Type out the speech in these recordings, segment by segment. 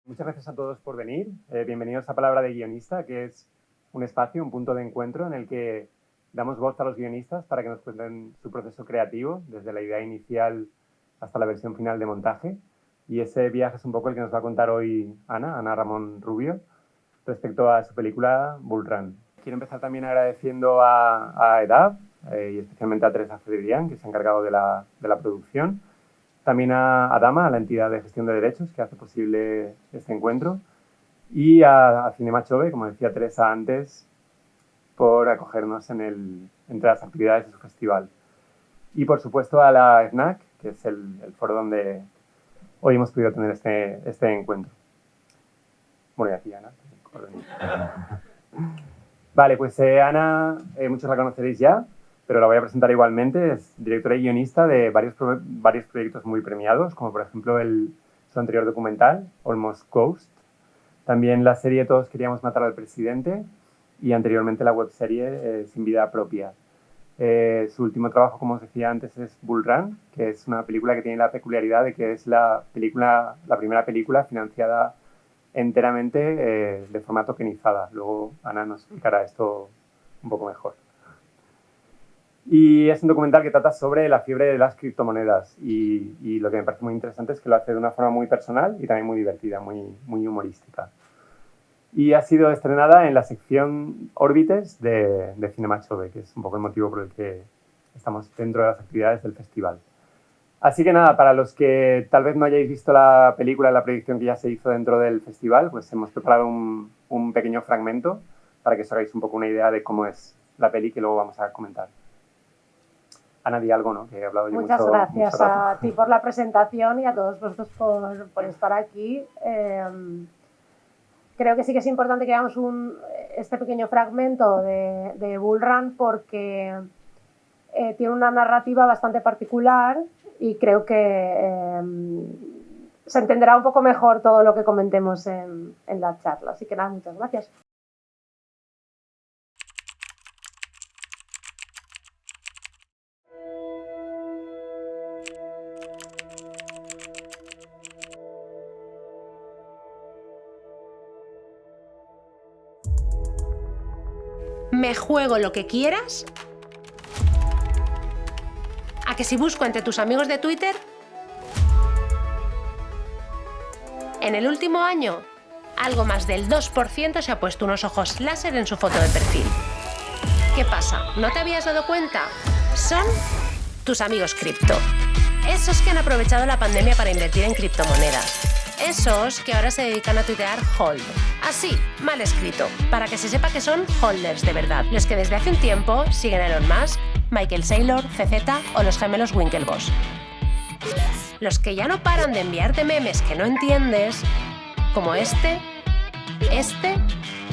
Muchas gracias a todos por venir. Bienvenidos a Palabra de Guionista, que es un espacio, un punto de encuentro en el que damos voz a los guionistas para que nos cuenten su proceso creativo, desde la idea inicial hasta la versión final de montaje. Y ese viaje es un poco el que nos va a contar hoy Ana Ramón Rubio, respecto a su película Bull Run. Quiero empezar también agradeciendo a EDAV y especialmente a Teresa Federian, que se ha encargado de la producción. También a Dama, a la entidad de gestión de derechos que hace posible este encuentro. Y a Cinema Chove, como decía Teresa antes, por acogernos entre las actividades de su festival. Y por supuesto a la FNAC, que es el foro donde hoy hemos podido tener este encuentro. Bueno, y aquí Ana. Vale, pues Ana, muchos la conoceréis ya, pero la voy a presentar igualmente. Es directora y guionista de varios proyectos muy premiados, como por ejemplo su anterior documental, Almost Ghost. También la serie Todos queríamos matar al presidente y anteriormente la webserie Sin vida propia. Su último trabajo, como os decía antes, es Bull Run, que es una película que tiene la peculiaridad de que es la primera película financiada enteramente de forma tokenizada. Luego Ana nos explicará esto un poco mejor. Y es un documental que trata sobre la fiebre de las criptomonedas y lo que me parece muy interesante es que lo hace de una forma muy personal y también muy divertida, muy humorística. Y ha sido estrenada en la sección Órbites de Cinema Chove, que es un poco el motivo por el que estamos dentro de las actividades del festival. Así que nada, para los que tal vez no hayáis visto la película, la proyección que ya se hizo dentro del festival, pues hemos preparado un pequeño fragmento para que os hagáis un poco una idea de cómo es la peli que luego vamos a comentar. Ana, di algo, ¿no? Que he hablado yo Muchas gracias a ti por la presentación y a todos vosotros por estar aquí. Creo que sí que es importante que veamos este pequeño fragmento de Bull Run porque tiene una narrativa bastante particular y creo que se entenderá un poco mejor todo lo que comentemos en la charla. Así que nada, muchas gracias. ¿Me juego lo que quieras? ¿A que si busco entre tus amigos de Twitter? En el último año, algo más del 2% se ha puesto unos ojos láser en su foto de perfil. ¿Qué pasa? ¿No te habías dado cuenta? Son tus amigos cripto. Esos que han aprovechado la pandemia para invertir en criptomonedas. Esos que ahora se dedican a tuitear hold. Así, mal escrito, para que se sepa que son holders de verdad. Los que desde hace un tiempo siguen a Elon Musk, Michael Saylor, CZ o los gemelos Winklevoss. Los que ya no paran de enviarte memes que no entiendes, como este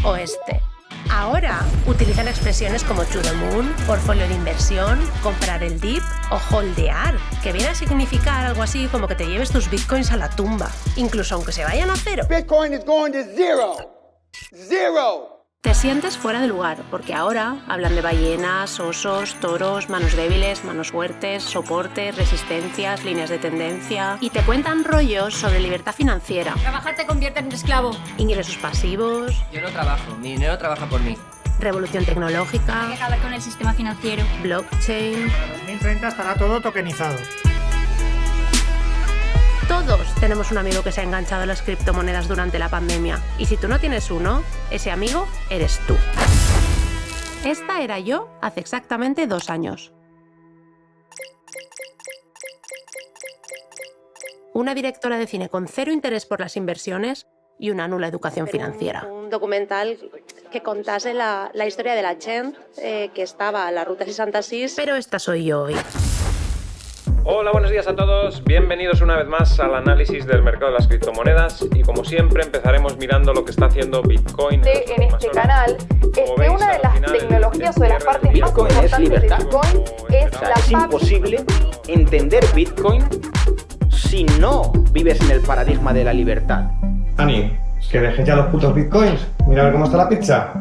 o este. Ahora utilizan expresiones como to the moon, portfolio de inversión, comprar el dip o holdear, que viene a significar algo así como que te lleves tus bitcoins a la tumba, incluso aunque se vayan a cero. Bitcoin is going to zero. Zero. Te sientes fuera de lugar, porque ahora hablan de ballenas, osos, toros, manos débiles, manos fuertes, soportes, resistencias, líneas de tendencia... Y te cuentan rollos sobre libertad financiera. Trabajar te convierte en un esclavo. Ingresos pasivos... Yo no trabajo, mi dinero trabaja por mí. Revolución tecnológica... Hay que acabar con el sistema financiero. Blockchain... Para 2030 estará todo tokenizado. Todos tenemos un amigo que se ha enganchado a las criptomonedas durante la pandemia. Y si tú no tienes uno, ese amigo eres tú. Esta era yo hace exactamente 2 años. Una directora de cine con 0 interés por las inversiones y una nula educación financiera. Un documental que contase la historia de la gent que estaba a la Ruta 66. Pero esta soy yo hoy. Hola, buenos días a todos. Bienvenidos una vez más al análisis del mercado de las criptomonedas y como siempre empezaremos mirando lo que está haciendo Bitcoin en este canal es que una de las tecnologías o de las partes más importantes de Bitcoin es la Es imposible entender Bitcoin si no vives en el paradigma de la libertad. Ani, que dejes ya los putos Bitcoins. Mira a ver cómo está la pizza.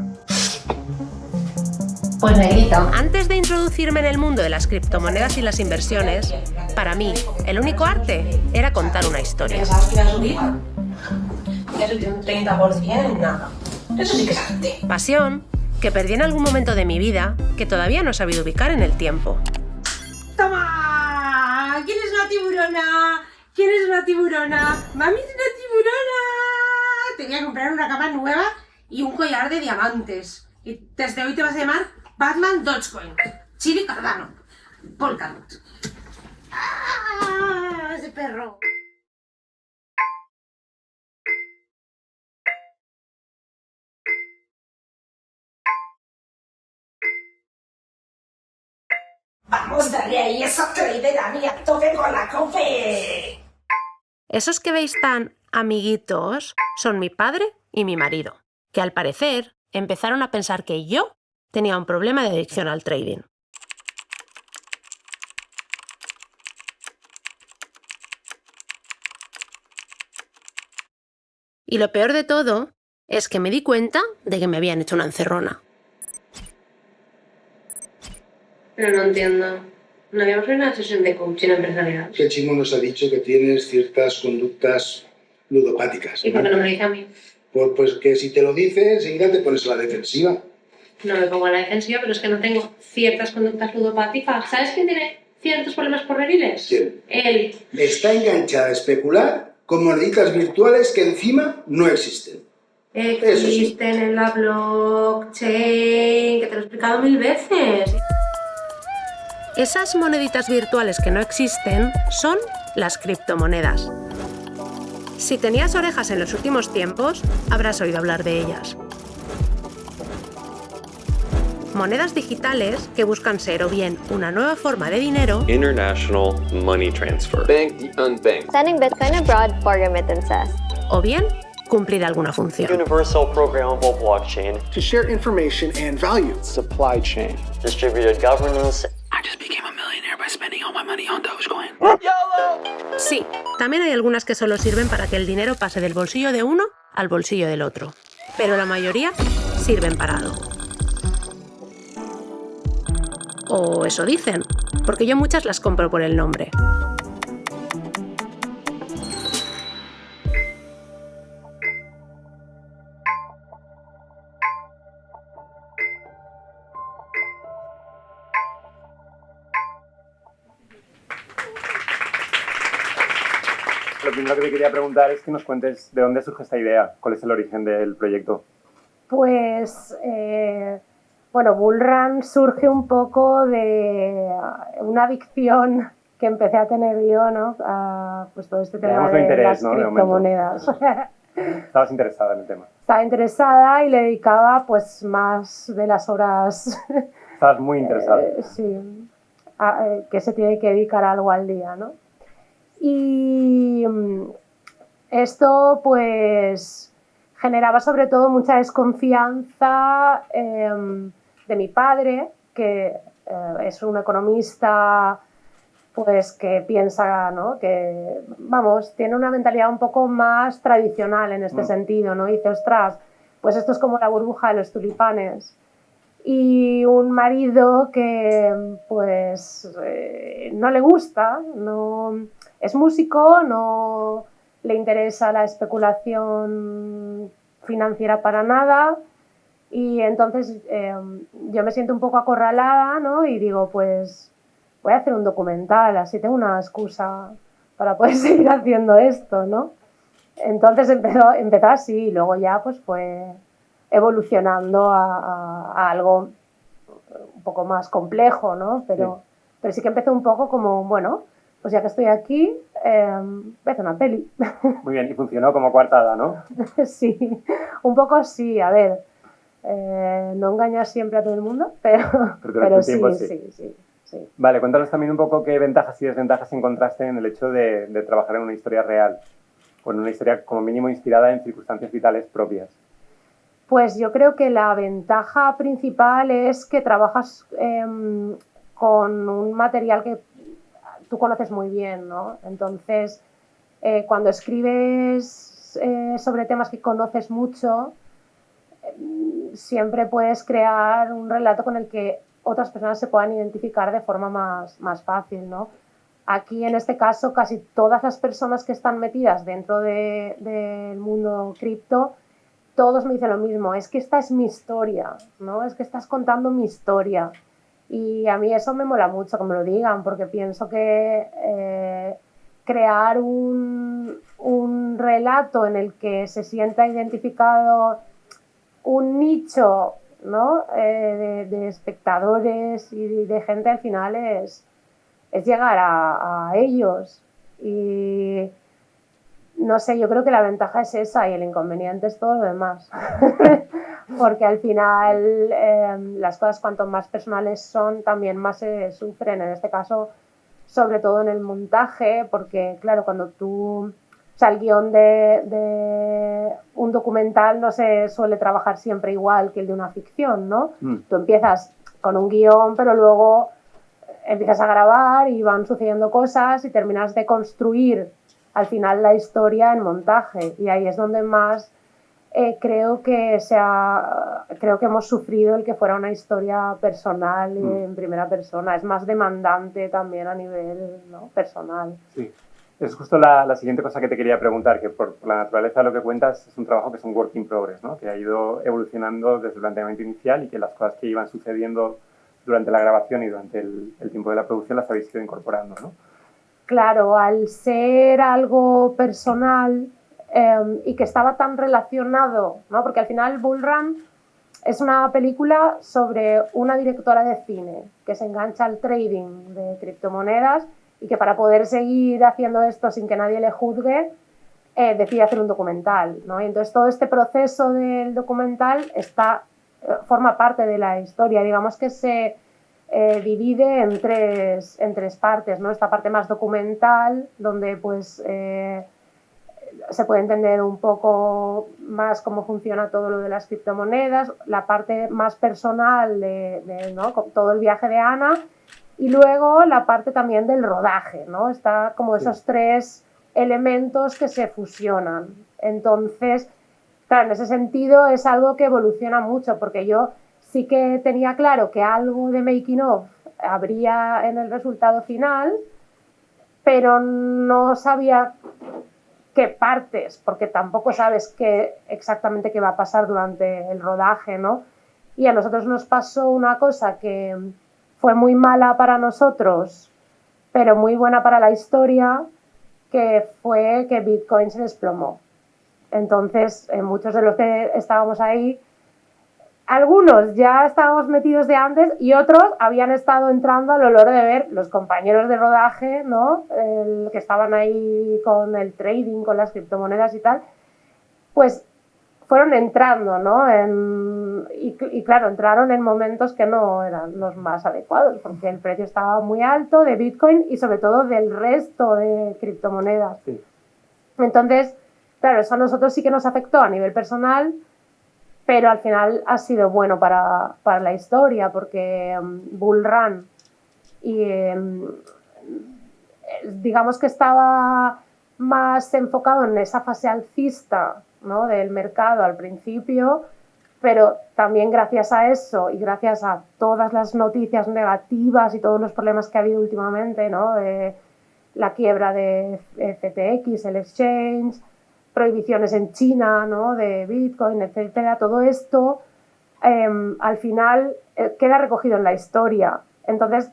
Pues negrito. Antes de introducirme en el mundo de las criptomonedas y las inversiones, para mí, el único arte era contar una historia. y ha subido un 30% en nada. Eso sí que es arte. Pasión que perdí en algún momento de mi vida que todavía no he sabido ubicar en el tiempo. ¡Toma! ¿Quién es una tiburona? ¿Quién es una tiburona? ¡Mami es una tiburona! Te voy a comprar una capa nueva y un collar de diamantes. Y desde hoy te vas a llamar Batman Dogecoin. Chili Cardano. Polkadot. ¡Ah! ¡Ese perro! Vamos, dale ahí esa trader a mí a tope con la cope. Esos que veis tan amiguitos son mi padre y mi marido, que al parecer empezaron a pensar que yo tenía un problema de adicción al trading. Y lo peor de todo es que me di cuenta de que me habían hecho una encerrona. Pero no entiendo. No habíamos hecho una sesión de coaching empresarial. Que el chimo nos ha dicho que tienes ciertas conductas ludopáticas. ¿Y por qué no me lo dice a mí? Pues que si te lo dice, enseguida te pones a la defensiva. No me pongo a la defensiva, pero es que no tengo ciertas conductas ludopáticas. ¿Sabes quién tiene ciertos problemas porveriles? ¿Quién? Él. Está enganchada a especular con moneditas virtuales que encima no existen. Existen en la blockchain, que te lo he explicado 1000 veces. Esas moneditas virtuales que no existen son las criptomonedas. Si tenías orejas en los últimos tiempos, habrás oído hablar de ellas. Monedas digitales que buscan ser o bien una nueva forma de dinero, International Money Transfer, Bank Unbanked, Sending Bitcoin abroad for remittances, o bien cumplir alguna función. Universal Programmable Blockchain to share information and value. Supply chain. Distributed governance. I just became a millionaire by spending all my money on Dogecoin. Sí, también hay algunas que solo sirven para que el dinero pase del bolsillo de uno al bolsillo del otro. Pero la mayoría sirven para algo. O eso dicen, porque yo muchas las compro por el nombre. Lo primero que te quería preguntar es que nos cuentes de dónde surge esta idea, cuál es el origen del proyecto. Pues, bueno, Bullrun surge un poco de una adicción que empecé a tener yo, ¿no? A, pues todo este tema de las criptomonedas. Estabas interesada en el tema. Estaba interesada y le dedicaba pues más de las horas. Estabas muy interesada. Sí, que se tiene que dedicar a algo al día, ¿no? Y esto pues generaba sobre todo mucha desconfianza de mi padre, que es un economista pues que piensa, ¿no? Que, vamos, tiene una mentalidad un poco más tradicional en este sentido, ¿no? Y dice, ostras, pues esto es como la burbuja de los tulipanes. Y un marido que pues no le gusta, no es músico, no le interesa la especulación financiera para nada, y entonces yo me siento un poco acorralada, ¿no? Y digo, pues voy a hacer un documental, así tengo una excusa para poder seguir haciendo esto, ¿no? Entonces empezó así, y luego ya pues fue evolucionando a algo un poco más complejo, ¿no? Pero sí que empezó un poco como, bueno, pues ya que estoy aquí, voy a hacer una peli. Muy bien, y funcionó como coartada, ¿no? Sí, un poco sí, a ver, no engañas siempre a todo el mundo, pero sí, sí. Vale, cuéntanos también un poco qué ventajas y desventajas encontraste en el hecho de trabajar en una historia real, o en una historia como mínimo inspirada en circunstancias vitales propias. Pues yo creo que la ventaja principal es que trabajas con un material que tú conoces muy bien, ¿no? Entonces, cuando escribes sobre temas que conoces mucho, siempre puedes crear un relato con el que otras personas se puedan identificar de forma más fácil, ¿no? Aquí, en este caso, casi todas las personas que están metidas dentro del mundo cripto, todos me dicen lo mismo, es que esta es mi historia, ¿no? Es que estás contando mi historia. Y a mí eso me mola mucho que me lo digan, porque pienso que crear un relato en el que se sienta identificado un nicho, ¿no? de espectadores y de gente, al final es llegar a ellos. Y no sé, yo creo que la ventaja es esa y el inconveniente es todo lo demás. Porque al final las cosas cuanto más personales son, también más se sufren. En este caso, sobre todo en el montaje, porque claro, cuando tú... O sea, el guión de un documental no se suele trabajar siempre igual que el de una ficción, ¿no? Tú empiezas con un guión, pero luego empiezas a grabar y van sucediendo cosas y terminas de construir al final la historia en montaje. Y ahí es donde más creo que hemos sufrido el que fuera una historia personal en primera persona. Es más demandante también a nivel, ¿no?, personal. Sí. Es justo la siguiente cosa que te quería preguntar, que por la naturaleza de lo que cuentas es un trabajo que es un work in progress, ¿no? Que ha ido evolucionando desde el planteamiento inicial y que las cosas que iban sucediendo durante la grabación y durante el tiempo de la producción las habéis ido incorporando, ¿no? Claro, al ser algo personal y que estaba tan relacionado, ¿no? Porque al final Bull Run es una película sobre una directora de cine que se engancha al trading de criptomonedas y que para poder seguir haciendo esto sin que nadie le juzgue, decide hacer un documental, ¿no? Y entonces todo este proceso del documental forma parte de la historia. Digamos que se divide en tres partes, ¿no? Esta parte más documental, donde pues se puede entender un poco más cómo funciona todo lo de las criptomonedas, la parte más personal ¿no?, todo el viaje de Ana, y luego la parte también del rodaje, ¿no? Está como esos tres elementos que se fusionan. Entonces, claro, en ese sentido es algo que evoluciona mucho, porque yo sí que tenía claro que algo de making of habría en el resultado final, pero no sabía qué partes, porque tampoco sabes exactamente qué va a pasar durante el rodaje, ¿no? Y a nosotros nos pasó una cosa que fue muy mala para nosotros, pero muy buena para la historia, que fue que Bitcoin se desplomó. Entonces, muchos de los que estábamos ahí, algunos ya estábamos metidos de antes y otros habían estado entrando al olor de ver los compañeros de rodaje, ¿no?, que estaban ahí con el trading, con las criptomonedas y tal, pues fueron entrando, ¿no? Y claro, entraron en momentos que no eran los más adecuados, porque el precio estaba muy alto de Bitcoin y sobre todo del resto de criptomonedas. Sí. Entonces, claro, eso a nosotros sí que nos afectó a nivel personal, pero al final ha sido bueno para la historia, porque Bull Run digamos que estaba más enfocado en esa fase alcista, ¿no?, del mercado al principio, pero también gracias a eso y gracias a todas las noticias negativas y todos los problemas que ha habido últimamente, ¿no?, de la quiebra de FTX, el exchange, prohibiciones en China, ¿no?, de Bitcoin, etcétera, todo esto al final queda recogido en la historia. Entonces,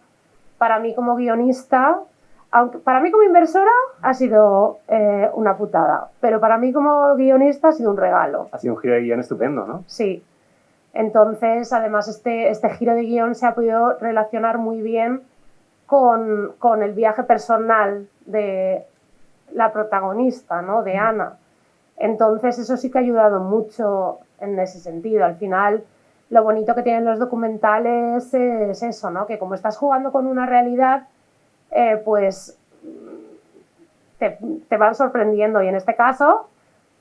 para mí como guionista, aunque para mí como inversora ha sido una putada, pero para mí como guionista ha sido un regalo. Ha sido un giro de guión estupendo, ¿no? Sí. Entonces, además, este giro de guión se ha podido relacionar muy bien con el viaje personal de la protagonista, ¿no?, de Ana. Entonces, eso sí que ha ayudado mucho en ese sentido. Al final, lo bonito que tienen los documentales es eso, ¿no?, que como estás jugando con una realidad, pues te van sorprendiendo, y en este caso,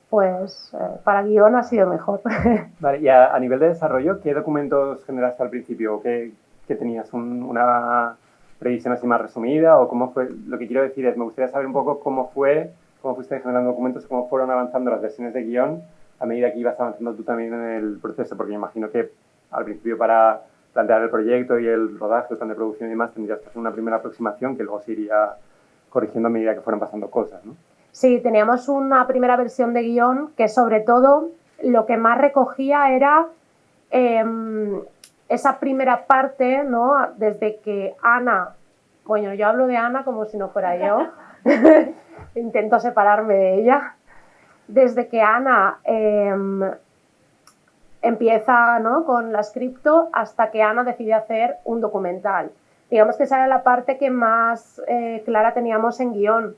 pues para guión ha sido mejor. Vale, y a nivel de desarrollo, ¿qué documentos generaste al principio? ¿Qué tenías? ¿Una previsión así más resumida? ¿O cómo fue? Lo que quiero decir es, me gustaría saber un poco cómo fuiste generando documentos, cómo fueron avanzando las versiones de guión a medida que ibas avanzando tú también en el proceso, porque me imagino que al principio, para plantear el proyecto y el rodaje, el plan de producción y demás, tendrías que hacer una primera aproximación que luego se iría corrigiendo a medida que fueran pasando cosas, ¿no? Sí, teníamos una primera versión de guión que sobre todo lo que más recogía era esa primera parte, ¿no? Desde que Ana, bueno, yo hablo de Ana como si no fuera yo, intento separarme de ella, desde que Ana empieza, ¿no?, con la Scripto hasta que Ana decide hacer un documental. Digamos que esa era la parte que más clara teníamos en guión,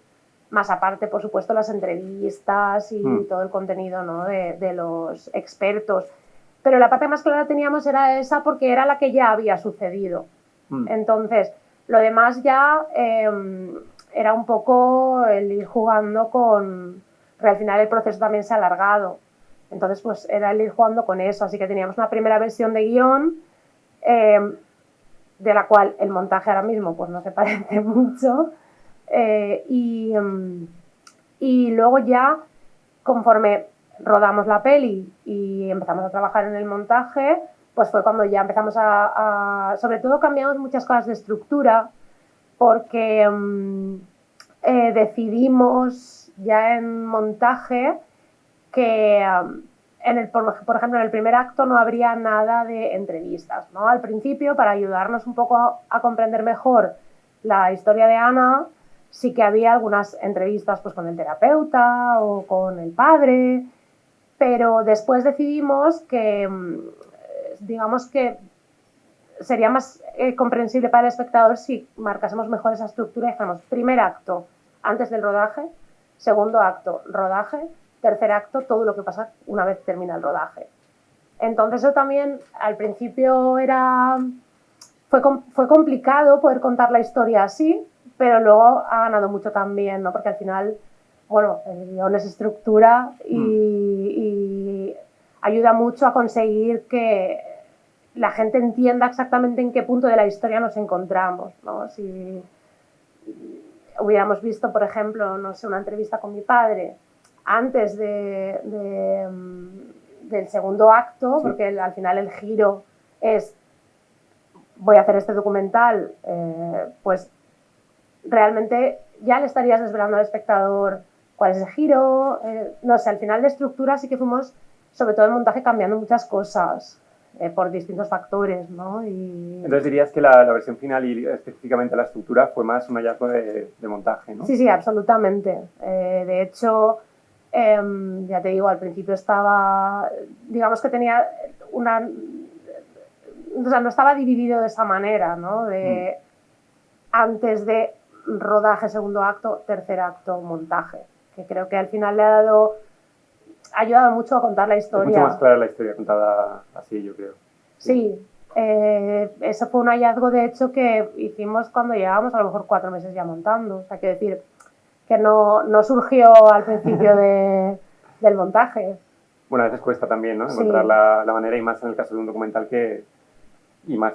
más aparte, por supuesto, las entrevistas y todo el contenido, ¿no?, de los expertos. Pero la parte más clara teníamos era esa porque era la que ya había sucedido. Entonces, lo demás ya era un poco el ir jugando con... Pero al final el proceso también se ha alargado. Entonces, pues era el ir jugando con eso. Así que teníamos una primera versión de guión de la cual el montaje ahora mismo pues no se parece mucho. Y luego ya, conforme rodamos la peli y empezamos a trabajar en el montaje, pues fue cuando ya empezamos sobre todo cambiamos muchas cosas de estructura, porque decidimos ya en montaje que por ejemplo, en el primer acto no habría nada de entrevistas, ¿no? Al principio, para ayudarnos un poco a comprender mejor la historia de Ana, sí que había algunas entrevistas pues, con el terapeuta o con el padre, pero después decidimos que, digamos que sería más comprensible para el espectador si marcásemos mejor esa estructura y dijéramos primer acto antes del rodaje, segundo acto rodaje, tercer acto todo lo que pasa una vez termina el rodaje. Entonces eso también al principio fue complicado poder contar la historia así, pero luego ha ganado mucho también, ¿no? Porque al final, bueno, el guión es estructura y ayuda mucho a conseguir que la gente entienda exactamente en qué punto de la historia nos encontramos, ¿no? Si hubiéramos visto, por ejemplo, no sé, una entrevista con mi padre antes del segundo acto, porque al final el giro es voy a hacer este documental, pues realmente ya le estarías desvelando al espectador cuál es el giro, no sé, al final de estructura sí que fuimos, sobre todo en montaje, cambiando muchas cosas por distintos factores, ¿no? Entonces dirías que la versión final y específicamente la estructura fue más un hallazgo de montaje, ¿no? Sí, sí, absolutamente. De hecho, ya te digo, al principio estaba, digamos que tenía una... O sea, no estaba dividido de esa manera, ¿no? De antes de rodaje, segundo acto, tercer acto, montaje. Que creo que al final le ha ayudado mucho a contar la historia. Es mucho más clara la historia contada así, yo creo. Sí. Eso fue un hallazgo, de hecho, que hicimos cuando llevábamos a lo mejor 4 meses ya montando. O sea, quiero decir que no surgió al principio del montaje. Bueno, a veces cuesta también, ¿no? Encontrar la manera, y más en el caso de un documental y más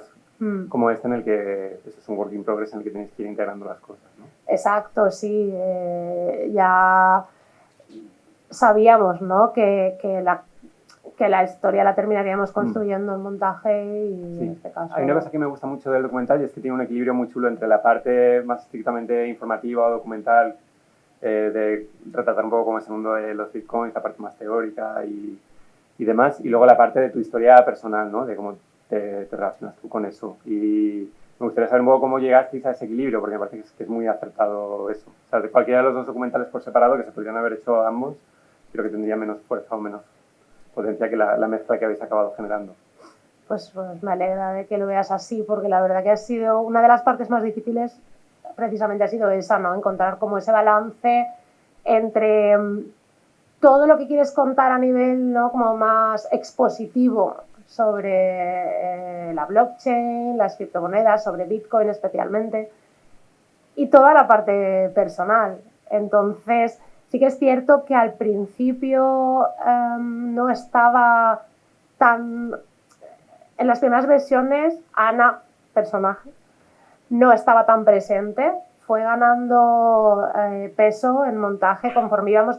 como este en el que es un work in progress en el que tienes que ir integrando las cosas, ¿no? Exacto, sí. Ya sabíamos, ¿no? que la historia la terminaríamos construyendo en montaje y en este caso... Hay una cosa que me gusta mucho del documental y es que tiene un equilibrio muy chulo entre la parte más estrictamente informativa o documental, de retratar un poco cómo es el mundo de los bitcoins, la parte más teórica y demás, y luego la parte de tu historia personal, ¿no? De cómo te relacionas tú con eso. Y me gustaría saber un poco cómo llegasteis a ese equilibrio, porque me parece que es muy acertado eso. O sea, de cualquiera de los dos documentales por separado, que se podrían haber hecho ambos, creo que tendría menos fuerza o menos potencia que la mezcla que habéis acabado generando. Pues me alegra de que lo veas así, porque la verdad que ha sido una de las partes más difíciles, precisamente ha sido esa, ¿no? Encontrar como ese balance entre todo lo que quieres contar a nivel, ¿no?, como más expositivo sobre la blockchain, las criptomonedas, sobre Bitcoin especialmente, y toda la parte personal. Entonces, sí que es cierto que al principio no estaba tan... En las primeras versiones, Ana, personaje, no estaba tan presente. Fue ganando peso en montaje conforme íbamos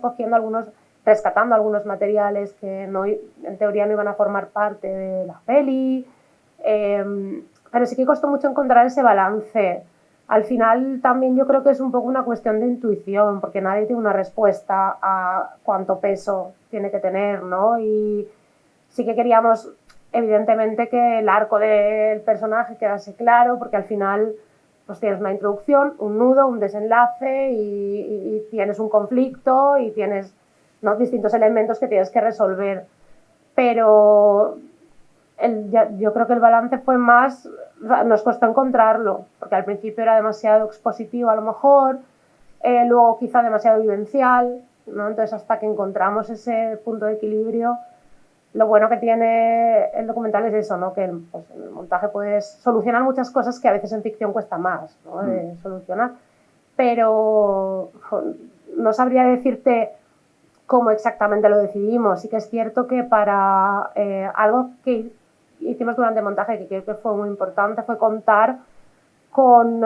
rescatando algunos materiales que en teoría no iban a formar parte de la peli. Pero sí que costó mucho encontrar ese balance. al final también yo creo que es un poco una cuestión de intuición, porque nadie tiene una respuesta a cuánto peso tiene que tener, ¿no? Y sí que queríamos, evidentemente, que el arco del personaje quedase claro, porque al final pues tienes una introducción, un nudo, un desenlace y tienes un conflicto y tienes, ¿no?, distintos elementos que tienes que resolver. Pero yo creo que el balance fue más, nos costó encontrarlo, porque al principio era demasiado expositivo a lo mejor, luego quizá demasiado vivencial, ¿no? Entonces hasta que encontramos ese punto de equilibrio, lo bueno que tiene el documental es eso, ¿no? Que pues, en el montaje puedes solucionar muchas cosas que a veces en ficción cuesta más, ¿no?, de solucionar, pero no sabría decirte cómo exactamente lo decidimos. Sí que es cierto que para algo que hicimos durante el montaje, que creo que fue muy importante, fue contar con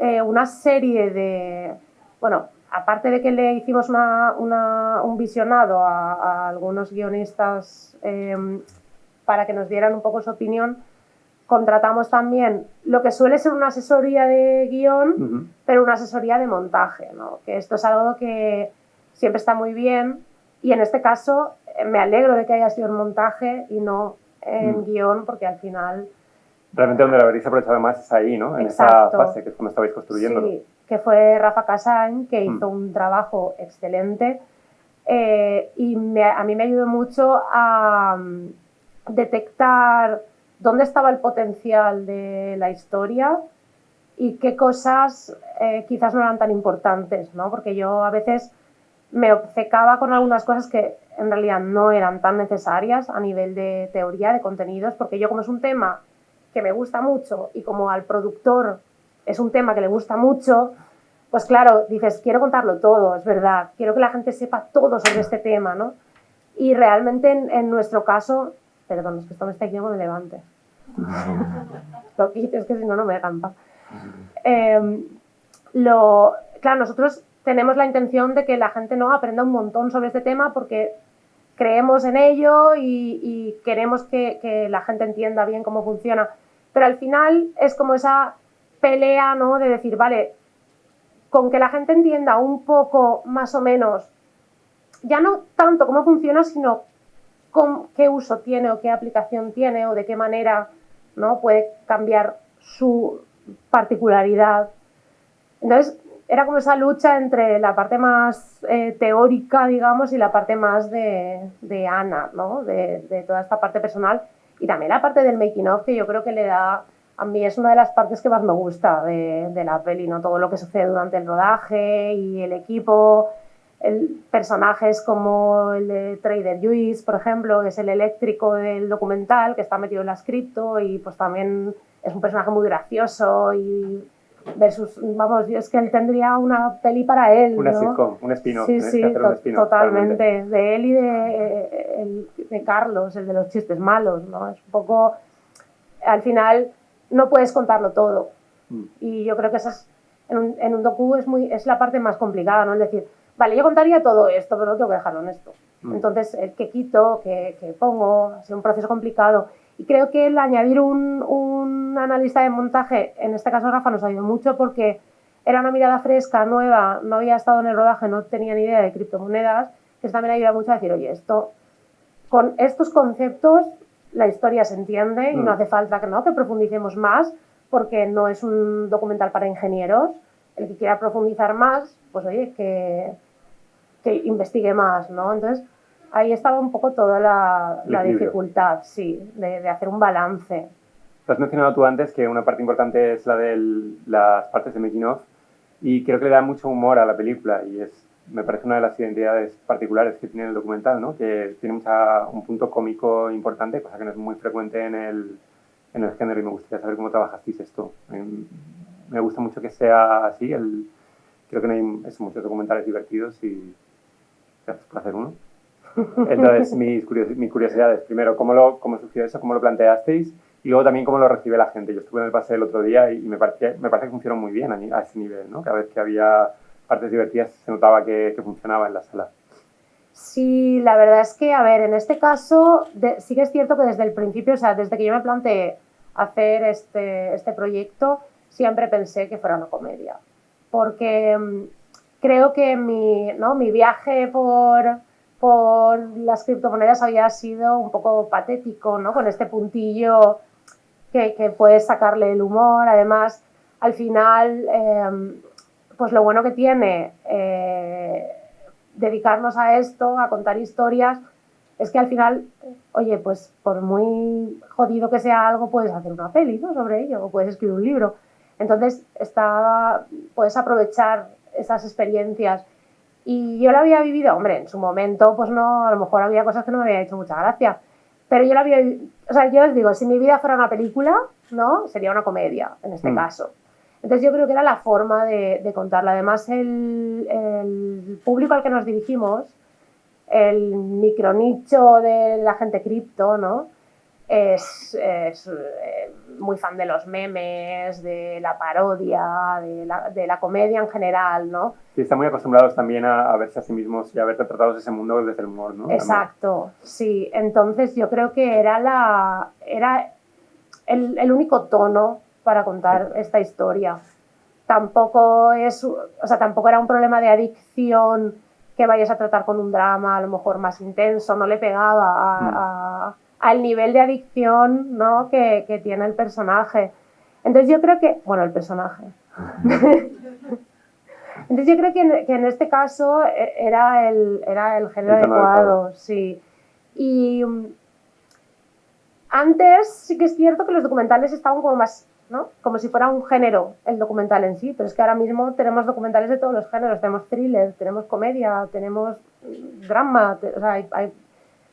una serie de... Bueno, aparte de que le hicimos un visionado a algunos guionistas para que nos dieran un poco su opinión, contratamos también lo que suele ser una asesoría de guión, pero una asesoría de montaje, ¿no? Que esto es algo que siempre está muy bien, y en este caso me alegro de que haya sido en montaje y no en guión, porque al final... Realmente donde lo habréis aprovechado más es ahí, ¿no? En Exacto. esa fase, que es cuando estabais construyéndolo. Sí, que fue Rafa Casañ, que hizo un trabajo excelente, y a mí me ayudó mucho a detectar dónde estaba el potencial de la historia y qué cosas quizás no eran tan importantes, ¿no? Porque yo a veces me obcecaba con algunas cosas que en realidad no eran tan necesarias a nivel de teoría, de contenidos, porque yo, como es un tema que me gusta mucho y como al productor es un tema que le gusta mucho, pues claro, dices, quiero contarlo todo, es verdad, quiero que la gente sepa todo sobre este tema, ¿no? Y realmente en nuestro caso, perdón, es que esto me está diciendo que me levante. Lo quito, es que si no, no me dejan paz. Claro, nosotros tenemos la intención de que la gente no aprenda un montón sobre este tema porque creemos en ello y queremos que la gente entienda bien cómo funciona. Pero al final es como esa pelea, ¿no?, de decir, vale, con que la gente entienda un poco más o menos, ya no tanto cómo funciona, sino qué uso tiene o qué aplicación tiene o de qué manera, ¿no?, puede cambiar su particularidad. Entonces, era como esa lucha entre la parte más teórica, digamos, y la parte más de Ana, ¿no?, de toda esta parte personal, y también la parte del making of, que yo creo que le da, a mí es una de las partes que más me gusta de la peli, ¿no?, todo lo que sucede durante el rodaje y el equipo, personajes como el de Trader Lluís, por ejemplo, que es el eléctrico del documental, que está metido en la cripto y pues también es un personaje muy gracioso y... versus, vamos, es que él tendría una peli para él, una, ¿no?, sitcom, un spin-off. Sí, sí, totalmente. De él y de Carlos, el de los chistes malos, ¿no? Es un poco... Al final no puedes contarlo todo. Y yo creo que esa es, en un docu es la parte más complicada, ¿no? Es decir, vale, yo contaría todo esto, pero no tengo que dejarlo en esto. Entonces, el que quito, que pongo, ha sido un proceso complicado. Y creo que el añadir un analista de montaje, en este caso Rafa, nos ayudó mucho porque era una mirada fresca, nueva, no había estado en el rodaje, no tenía ni idea de criptomonedas, que eso también ayuda mucho a decir, oye, con estos conceptos la historia se entiende y no hace falta que profundicemos más, porque no es un documental para ingenieros. El que quiera profundizar más, pues oye, que investigue más, ¿no? Entonces, ahí estaba un poco toda la dificultad, sí, de hacer un balance. Lo has mencionado tú antes, que una parte importante es la de las partes de making of, y creo que le da mucho humor a la película, y me parece una de las identidades particulares que tiene el documental, ¿no? Que tiene un punto cómico importante, cosa que no es muy frecuente en el género, y me gustaría saber cómo trabajasteis esto. Me gusta mucho que sea así, creo que no hay muchos documentales divertidos, y gracias por hacer uno. Entonces, mis curiosidades, primero, ¿cómo surgió eso? ¿Cómo lo planteasteis? Y luego también cómo lo recibe la gente. Yo estuve en el pase el otro día y me parece que funcionó muy bien a ese nivel, ¿no? Cada vez que había partes divertidas se notaba que funcionaba en la sala. Sí, la verdad es que, a ver, en este caso sí que es cierto que desde el principio, o sea, desde que yo me planteé hacer este proyecto, siempre pensé que fuera una comedia. Porque creo que mi viaje por las criptomonedas había sido un poco patético, ¿no? Con este puntillo que puedes sacarle el humor. Además, al final, pues lo bueno que tiene dedicarnos a esto, a contar historias, es que al final, oye, pues por muy jodido que sea algo, puedes hacer una peli, ¿no? Sobre ello, o puedes escribir un libro. Entonces, puedes aprovechar esas experiencias. Y yo la había vivido, hombre, en su momento, pues no, a lo mejor había cosas que no me había hecho mucha gracia, pero yo la había, o sea, yo os digo, si mi vida fuera una película, ¿no? Sería una comedia, en este caso. Entonces yo creo que era la forma de contarla. Además, el público al que nos dirigimos, el micronicho de la gente cripto, ¿no? Es muy fan de los memes, de la parodia, de la comedia en general, ¿no? Sí, están muy acostumbrados también a verse a sí mismos y a ver retratados ese mundo desde el humor, ¿no? Exacto, también. Sí. Entonces yo creo que era el único tono para contar esta historia. Tampoco era un problema de adicción que vayas a tratar con un drama a lo mejor más intenso, no le pegaba al nivel de adicción, ¿no? que tiene el personaje. Entonces yo creo que... Bueno, el personaje. Entonces yo creo que en este caso era el género adecuado, sí. Y antes sí que es cierto que los documentales estaban como más, ¿no? Como si fuera un género el documental en sí, pero es que ahora mismo tenemos documentales de todos los géneros, tenemos thriller, tenemos comedia, tenemos drama, o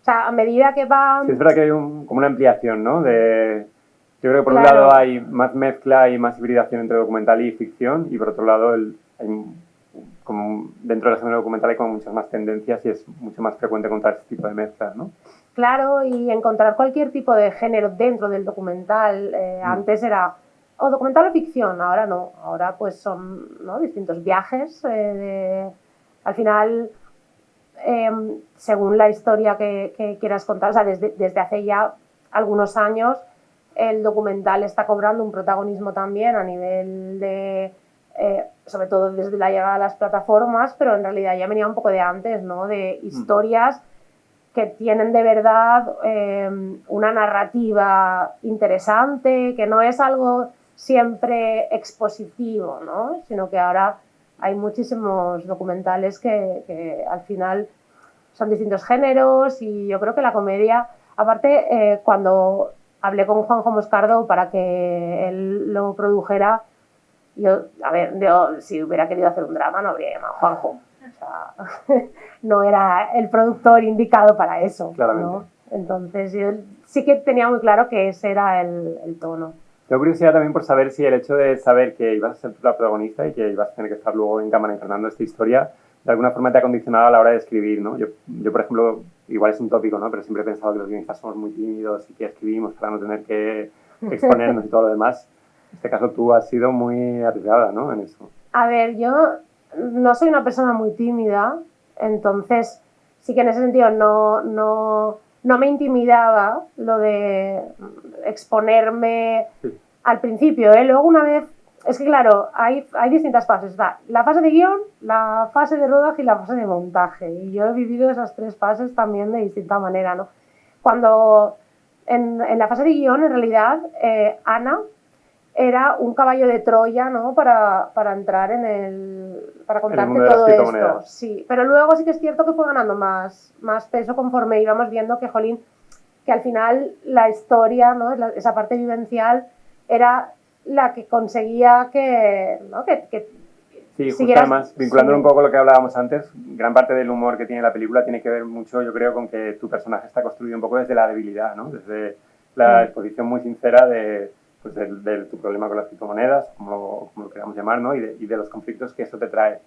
sea, a medida que va... Sí, es verdad que hay como una ampliación, ¿no? Yo creo que por un lado hay más mezcla y más hibridación entre documental y ficción, y por otro lado como dentro del género documental hay como muchas más tendencias y es mucho más frecuente encontrar este tipo de mezclas, ¿no? Claro, y encontrar cualquier tipo de género dentro del documental. Antes era o documental o ficción, ahora no. Ahora pues son, ¿no? distintos viajes. Al final, según la historia que quieras contar, o sea, desde hace ya algunos años, el documental está cobrando un protagonismo también a nivel de... sobre todo desde la llegada a las plataformas, pero en realidad ya venía un poco de antes, ¿no? De historias que tienen de verdad una narrativa interesante, que no es algo siempre expositivo, ¿no? Sino que ahora hay muchísimos documentales que al final son distintos géneros, y yo creo que la comedia, aparte, cuando hablé con Juanjo Moscardo para que él lo produjera, yo si hubiera querido hacer un drama no habría llamado a Juanjo. O sea, no era el productor indicado para eso, ¿no? Entonces yo sí que tenía muy claro que ese era el tono. Tengo curiosidad también por saber si el hecho de saber que ibas a ser tú la protagonista y que ibas a tener que estar luego en cámara encarnando esta historia, de alguna forma te ha condicionado a la hora de escribir, ¿no? Yo, por ejemplo, igual es un tópico, ¿no? Pero siempre he pensado que los guionistas somos muy tímidos y que escribimos para no tener que exponernos y todo lo demás. En este caso tú has sido muy arriesgada, ¿no? En eso. A ver, yo no soy una persona muy tímida, entonces sí que en ese sentido no me intimidaba lo de exponerme al principio, ¿eh? Luego una vez, es que claro, hay distintas fases, está la fase de guión, la fase de rodaje y la fase de montaje, y yo he vivido esas tres fases también de distinta manera, ¿no? Cuando en la fase de guión, en realidad, Ana era un caballo de Troya, ¿no? Para entrar para contarte todo esto. Sí, pero luego sí que es cierto que fue ganando más peso conforme íbamos viendo que, jolín, que al final la historia, ¿no? Esa parte vivencial era la que conseguía que sí, justo además, vinculándolo un poco a lo que hablábamos antes, gran parte del humor que tiene la película tiene que ver mucho, yo creo, con que tu personaje está construido un poco desde la debilidad, ¿no? Desde la exposición muy sincera de tu problema con las criptomonedas, como lo queramos llamar, ¿no? Y de los conflictos que eso te trae.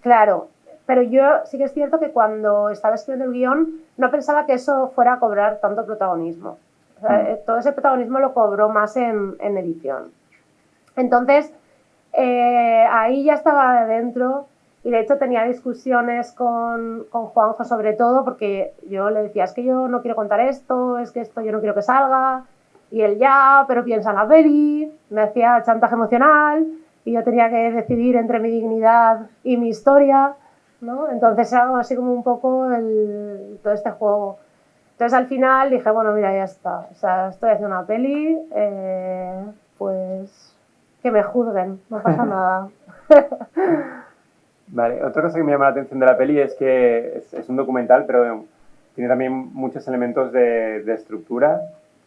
Claro, pero yo sí que es cierto que cuando estaba escribiendo el guión no pensaba que eso fuera a cobrar tanto protagonismo. O sea, todo ese protagonismo lo cobró más en edición. Entonces, ahí ya estaba adentro, y de hecho tenía discusiones con Juanjo sobre todo, porque yo le decía, es que yo no quiero contar esto, es que esto yo no quiero que salga. Y él ya, pero piensa en la peli, me hacía chantaje emocional y yo tenía que decidir entre mi dignidad y mi historia, ¿no? Entonces era así como un poco todo este juego. Entonces al final dije, bueno, mira, ya está, o sea, estoy haciendo una peli, pues que me juzguen, no pasa nada. Vale, otra cosa que me llama la atención de la peli es que es un documental, pero tiene también muchos elementos de estructura,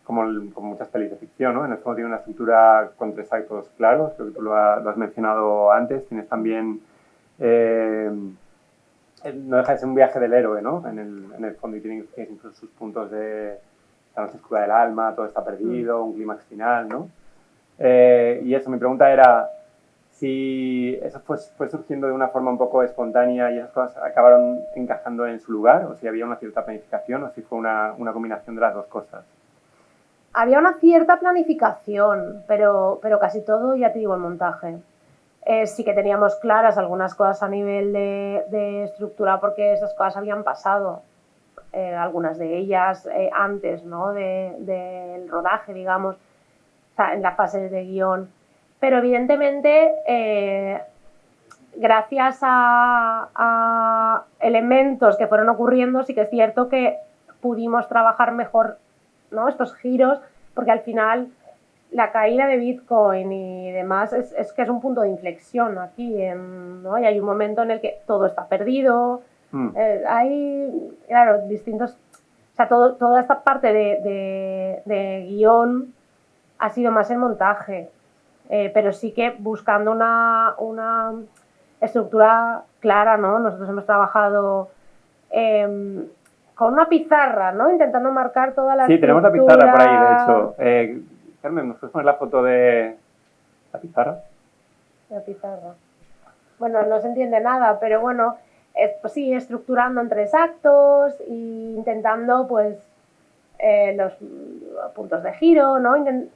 como muchas pelis de ficción, ¿no? En el fondo tiene una estructura con 3 actos claros, creo que tú lo has mencionado antes. Tienes también, no deja de ser un viaje del héroe, ¿no? En el fondo, y tiene incluso sus puntos de la noche oscura del alma, todo está perdido, un clímax final, ¿no? Y eso, mi pregunta era si eso fue surgiendo de una forma un poco espontánea y esas cosas acabaron encajando en su lugar, o si había una cierta planificación, o si fue una combinación de las dos cosas. Había una cierta planificación, pero casi todo, ya te digo, el montaje. Sí que teníamos claras algunas cosas a nivel de estructura, porque esas cosas habían pasado, algunas de ellas antes, ¿no? del rodaje, digamos, o sea, en la fase de guión. Pero evidentemente, gracias a elementos que fueron ocurriendo, sí que es cierto que pudimos trabajar mejor, ¿no? Estos giros, porque al final la caída de Bitcoin y demás es que es un punto de inflexión aquí, ¿no? Y hay un momento en el que todo está perdido, hay, claro, distintos, o sea, toda esta parte de guión ha sido más el montaje, pero sí que buscando una estructura clara, ¿no? Nosotros hemos trabajado con una pizarra, ¿no? Intentando marcar toda la estructura. Sí, tenemos la pizarra por ahí, de hecho. Carmen, ¿nos puedes poner la foto de la pizarra? La pizarra. Bueno, no se entiende nada, pero bueno, pues sí, estructurando en 3 actos e intentando, pues, los puntos de giro, ¿no?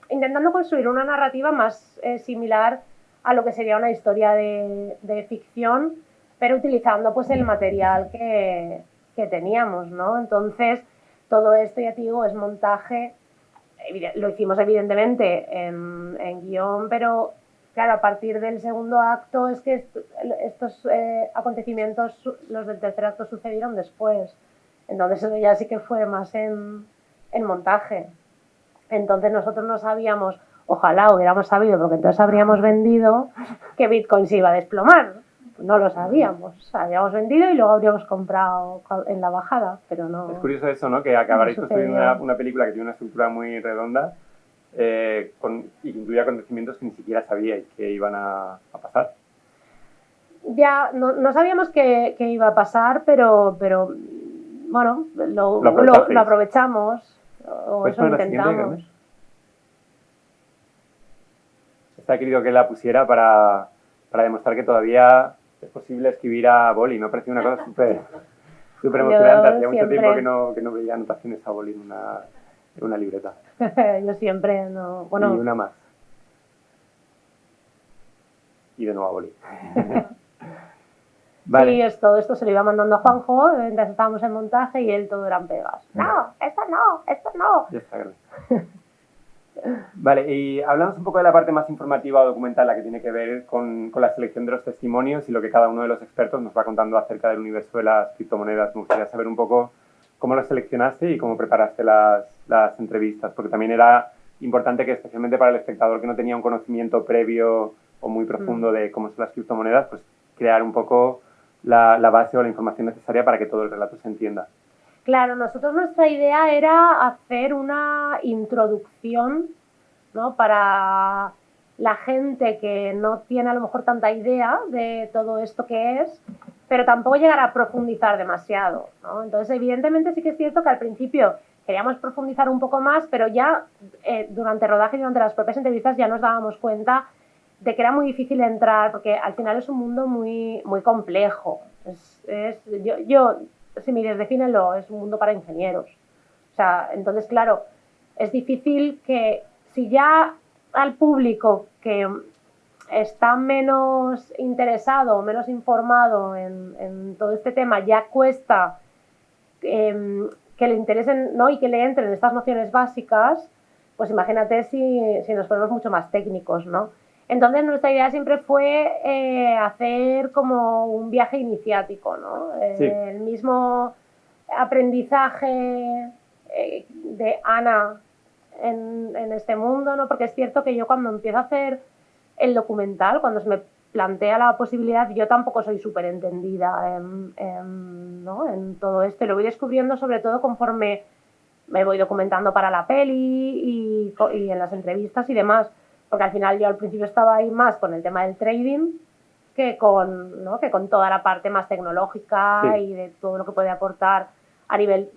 Intentando construir una narrativa más similar a lo que sería una historia de ficción, pero utilizando, pues, el material que teníamos, ¿no? Entonces, todo esto, ya te digo, es montaje. Lo hicimos evidentemente en guión, pero claro, a partir del segundo acto es que estos acontecimientos, los del tercer acto, sucedieron después. Entonces eso ya sí que fue más en montaje. Entonces nosotros no sabíamos, ojalá hubiéramos sabido, porque entonces habríamos vendido que Bitcoin se iba a desplomar. No lo sabíamos, habíamos vendido y luego habríamos comprado en la bajada, pero no. Es curioso eso, ¿no? Que acabaréis construyendo una película que tiene una estructura muy redonda y que incluye acontecimientos que ni siquiera sabíais que iban a pasar. Ya, no sabíamos que iba a pasar, pero bueno, lo aprovechamos, o eso lo intentamos. Esta he querido que la pusiera para demostrar que todavía es posible escribir a boli. Me ha parecido una cosa súper emocionante. Hacía mucho tiempo que no veía anotaciones a boli en una libreta. Yo siempre no... Bueno, y una más. Y de nuevo a boli. Vale. Sí, todo esto se lo iba mandando a Juanjo mientras estábamos en montaje y él todo eran pegas. No, esto no. Ya está, gracias. Vale, y hablamos un poco de la parte más informativa o documental, la que tiene que ver con la selección de los testimonios y lo que cada uno de los expertos nos va contando acerca del universo de las criptomonedas. Me gustaría saber un poco cómo los seleccionaste y cómo preparaste las entrevistas, porque también era importante que, especialmente para el espectador que no tenía un conocimiento previo o muy profundo de cómo son las criptomonedas, pues crear un poco la base o la información necesaria para que todo el relato se entienda. Claro, nuestra idea era hacer una introducción, ¿no? Para la gente que no tiene a lo mejor tanta idea de todo esto que es, pero tampoco llegar a profundizar demasiado, ¿no? Entonces, evidentemente sí que es cierto que al principio queríamos profundizar un poco más, pero ya durante el rodaje y durante las propias entrevistas ya nos dábamos cuenta de que era muy difícil entrar, porque al final es un mundo muy, muy complejo. Yo si me defínelo, es un mundo para ingenieros. O sea, entonces, claro, es difícil que si ya al público que está menos interesado o menos informado en todo este tema ya cuesta que le interesen, ¿no? Y que le entren estas nociones básicas, pues imagínate si nos ponemos mucho más técnicos, ¿no? Entonces nuestra idea siempre fue hacer como un viaje iniciático, ¿no? Sí. El mismo aprendizaje de Ana en este mundo, ¿no? Porque es cierto que yo cuando empiezo a hacer el documental, cuando se me plantea la posibilidad, yo tampoco soy súper entendida ¿no? en todo esto, y lo voy descubriendo sobre todo conforme me voy documentando para la peli y en las entrevistas y demás, porque al final yo al principio estaba ahí más con el tema del trading que con, ¿no? que con toda la parte más tecnológica Sí. y de todo lo que puede aportar a nivel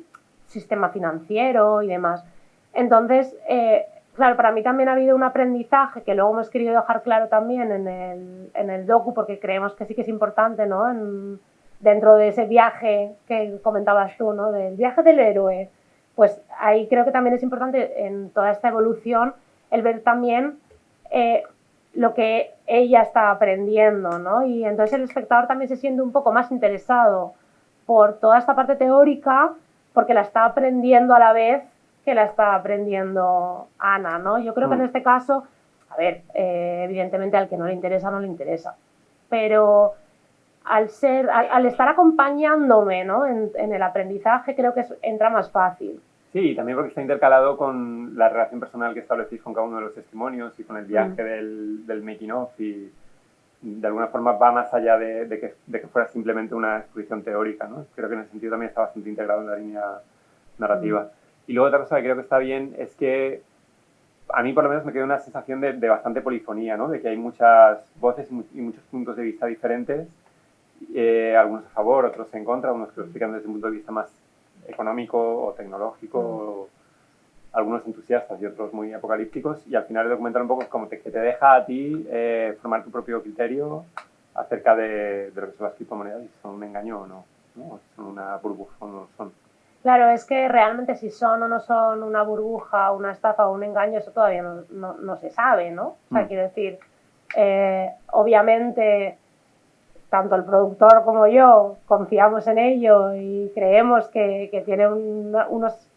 sistema financiero y demás. Entonces, claro, para mí también ha habido un aprendizaje que luego hemos querido dejar claro también en el docu, porque creemos que sí que es importante, ¿no? Dentro de ese viaje que comentabas tú, ¿no? Del viaje del héroe, pues ahí creo que también es importante en toda esta evolución el ver también lo que ella está aprendiendo, ¿no? Y entonces el espectador también se siente un poco más interesado por toda esta parte teórica porque la está aprendiendo a la vez que la está aprendiendo Ana, ¿no? Yo creo que en este caso, a ver, evidentemente al que no le interesa, no le interesa, pero al estar acompañándome, ¿no? en el aprendizaje creo que entra más fácil. Sí, y también porque está intercalado con la relación personal que establecéis con cada uno de los testimonios y con el viaje del making of, y de alguna forma va más allá de que fuera simplemente una exposición teórica, ¿no? Creo que en ese sentido también está bastante integrado en la línea narrativa. Y luego otra cosa que creo que está bien es que a mí por lo menos me queda una sensación de bastante polifonía, ¿no? De que hay muchas voces y muchos puntos de vista diferentes, algunos a favor, otros en contra, unos que lo explican desde un punto de vista más económico o tecnológico, o algunos entusiastas y otros muy apocalípticos, y al final el documental un poco es como que te deja a ti formar tu propio criterio acerca de lo que son las criptomonedas, y si son un engaño o no, ¿no? Si son una burbuja o no son. Claro, es que realmente si son o no son una burbuja, una estafa o un engaño, eso todavía no se sabe, ¿no? O sea, quiero decir, obviamente tanto el productor como yo confiamos en ello y creemos que tiene unos...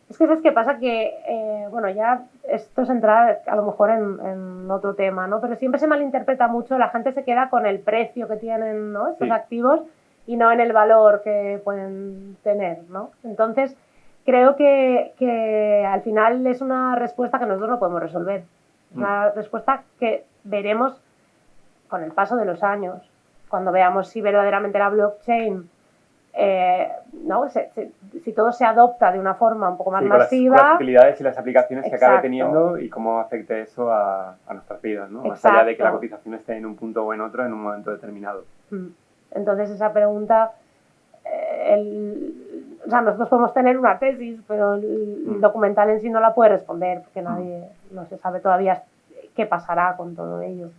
Es que ¿sabes qué pasa? Que, bueno, ya esto es entrar a lo mejor en otro tema, ¿no? Pero siempre se malinterpreta mucho, la gente se queda con el precio que tienen, ¿no? Estos activos y no en el valor que pueden tener, ¿no? Entonces, creo que al final es una respuesta que nosotros no podemos resolver. Es una respuesta que veremos con el paso de los años, cuando veamos si verdaderamente la blockchain, ¿no? si todo se adopta de una forma un poco más masiva. Con las utilidades y las aplicaciones que acabe teniendo y cómo afecte eso a nuestras vidas, ¿no? Más allá de que la cotización esté en un punto o en otro en un momento determinado. Entonces esa pregunta, o sea, nosotros podemos tener una tesis, pero el documental en sí no la puede responder porque no se sabe todavía qué pasará con todo ello.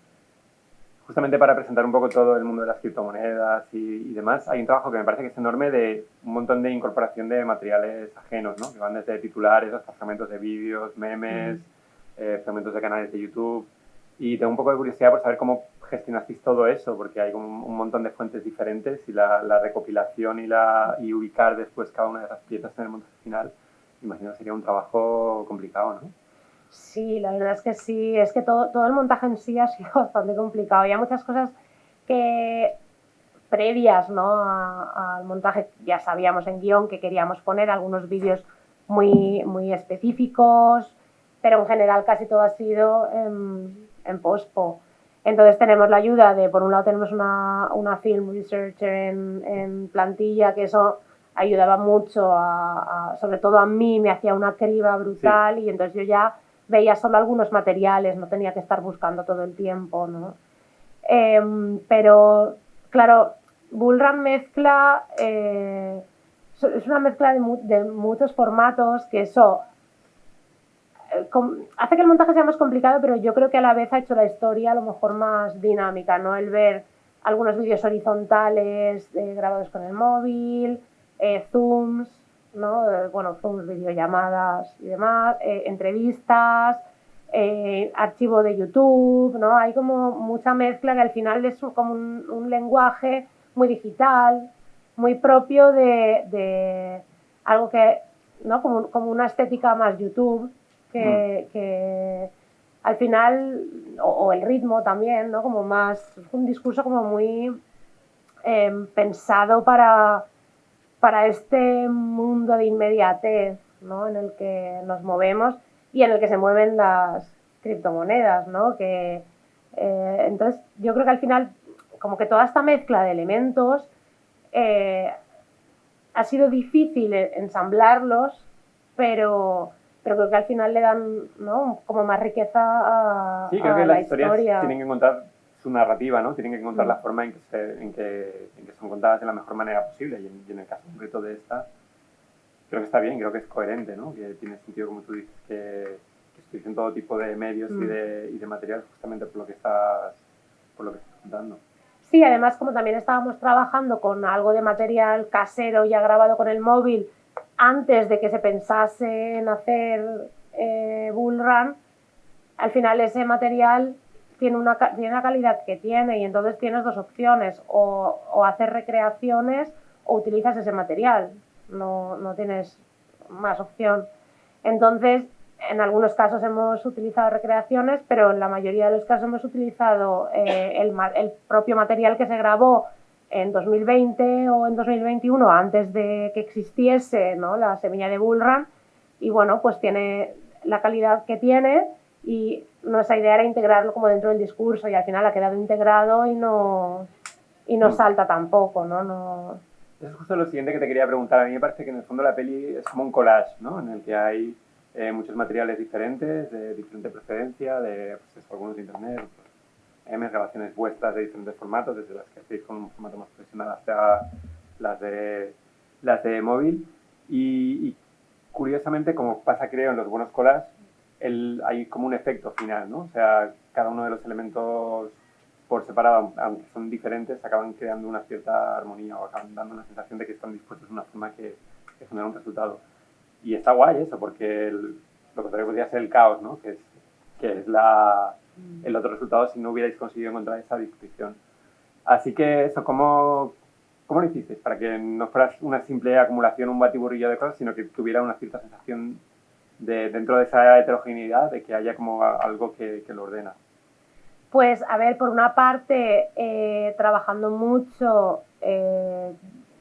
Justamente para presentar un poco todo el mundo de las criptomonedas y demás, hay un trabajo que me parece que es enorme de un montón de incorporación de materiales ajenos, ¿no? Que van desde titulares hasta fragmentos de vídeos, memes, fragmentos de canales de YouTube. Y tengo un poco de curiosidad por saber cómo gestionasteis todo eso, porque hay como un montón de fuentes diferentes y la recopilación y ubicar después cada una de esas piezas en el montaje final, imagino que sería un trabajo complicado, ¿no? Sí, la verdad es que sí, es que todo el montaje en sí ha sido bastante complicado. Hay muchas cosas que previas, ¿no? al montaje ya sabíamos en guión que queríamos poner, algunos vídeos muy, muy específicos, pero en general casi todo ha sido en pospo. Entonces tenemos la ayuda de, por un lado tenemos una film researcher en plantilla, que eso ayudaba mucho, sobre todo a mí, me hacía una criba brutal, y entonces yo ya veía solo algunos materiales, no tenía que estar buscando todo el tiempo, ¿no? Pero, claro, Bullrun mezcla, es una mezcla de muchos formatos, que eso hace que el montaje sea más complicado, pero yo creo que a la vez ha hecho la historia a lo mejor más dinámica, ¿no? El ver algunos vídeos horizontales grabados con el móvil, zooms, ¿no? Bueno, zooms, videollamadas y demás, entrevistas, archivo de YouTube, ¿no? Hay como mucha mezcla que al final es como un lenguaje muy digital, muy propio de algo que, ¿no? Como una estética más YouTube, que al final, o el ritmo también, ¿no? Como más, un discurso como muy pensado para este mundo de inmediatez, ¿no? En el que nos movemos y en el que se mueven las criptomonedas, ¿no? Entonces yo creo que al final como que toda esta mezcla de elementos ha sido difícil ensamblarlos, pero creo que al final le dan, ¿no? como más riqueza a sí, creo que la las historias historia. tienen que encontrar su narrativa, ¿no? Tienen que encontrar la forma en que son contadas de la mejor manera posible, y en el caso concreto de esta creo que está bien, creo que es coherente, ¿no? Que tiene sentido, como tú dices, que se utilicen todo tipo de medios y de material justamente por lo que estás contando. Sí, además como también estábamos trabajando con algo de material casero ya grabado con el móvil antes de que se pensase en hacer Bull Run, al final ese material tiene una calidad que tiene, y entonces tienes dos opciones, o hacer recreaciones o utilizas ese material, no tienes más opción. Entonces, en algunos casos hemos utilizado recreaciones, pero en la mayoría de los casos hemos utilizado el propio material que se grabó en 2020 o en 2021, antes de que existiese, ¿no? la semilla de Bull Run, y bueno, pues tiene la calidad que tiene, y nuestra idea era integrarlo como dentro del discurso, y al final ha quedado integrado y no salta tampoco, ¿no? Eso es justo lo siguiente que te quería preguntar. A mí me parece que en el fondo la peli es como un collage, ¿no? En el que hay muchos materiales diferentes, de diferente procedencia, de pues, algunos de internet, otros grabaciones vuestras de diferentes formatos, desde las que hacéis con un formato más profesional hasta las de móvil. Y curiosamente, como pasa creo en los buenos collages, hay como un efecto final, ¿no? O sea, cada uno de los elementos por separado, aunque son diferentes, acaban creando una cierta armonía, o acaban dando una sensación de que están dispuestos de una forma que genera un resultado. Y está guay eso, porque lo contrario podría ser el caos, ¿no? Que es el otro resultado si no hubierais conseguido encontrar esa disposición. Así que eso, ¿cómo lo hicisteis? Para que no fuera una simple acumulación, un batiburrillo de cosas, sino que tuviera una cierta sensación dentro de esa heterogeneidad, de que haya como algo que lo ordena. Pues, a ver, por una parte, trabajando mucho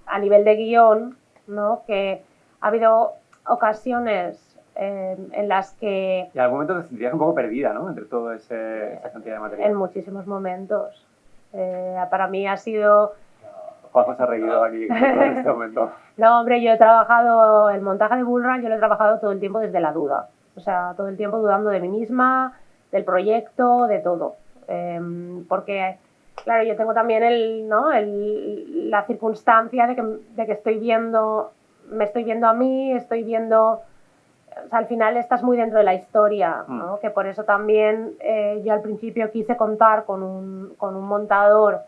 a nivel de guión, ¿no? Que ha habido ocasiones en las que... Y en algún momento te sentías un poco perdida, ¿no? Entre toda esa cantidad de material. En muchísimos momentos. Para mí ha sido... Juanjo se ha reído aquí en este momento. No, hombre, yo he trabajado el montaje de Bull Run, yo lo he trabajado todo el tiempo desde la duda. O sea, todo el tiempo dudando de mí misma, del proyecto, de todo. Porque, claro, yo tengo también la circunstancia de que me estoy viendo a mí, estoy viendo... O sea, al final estás muy dentro de la historia, ¿no? Que por eso también yo al principio quise contar con un montador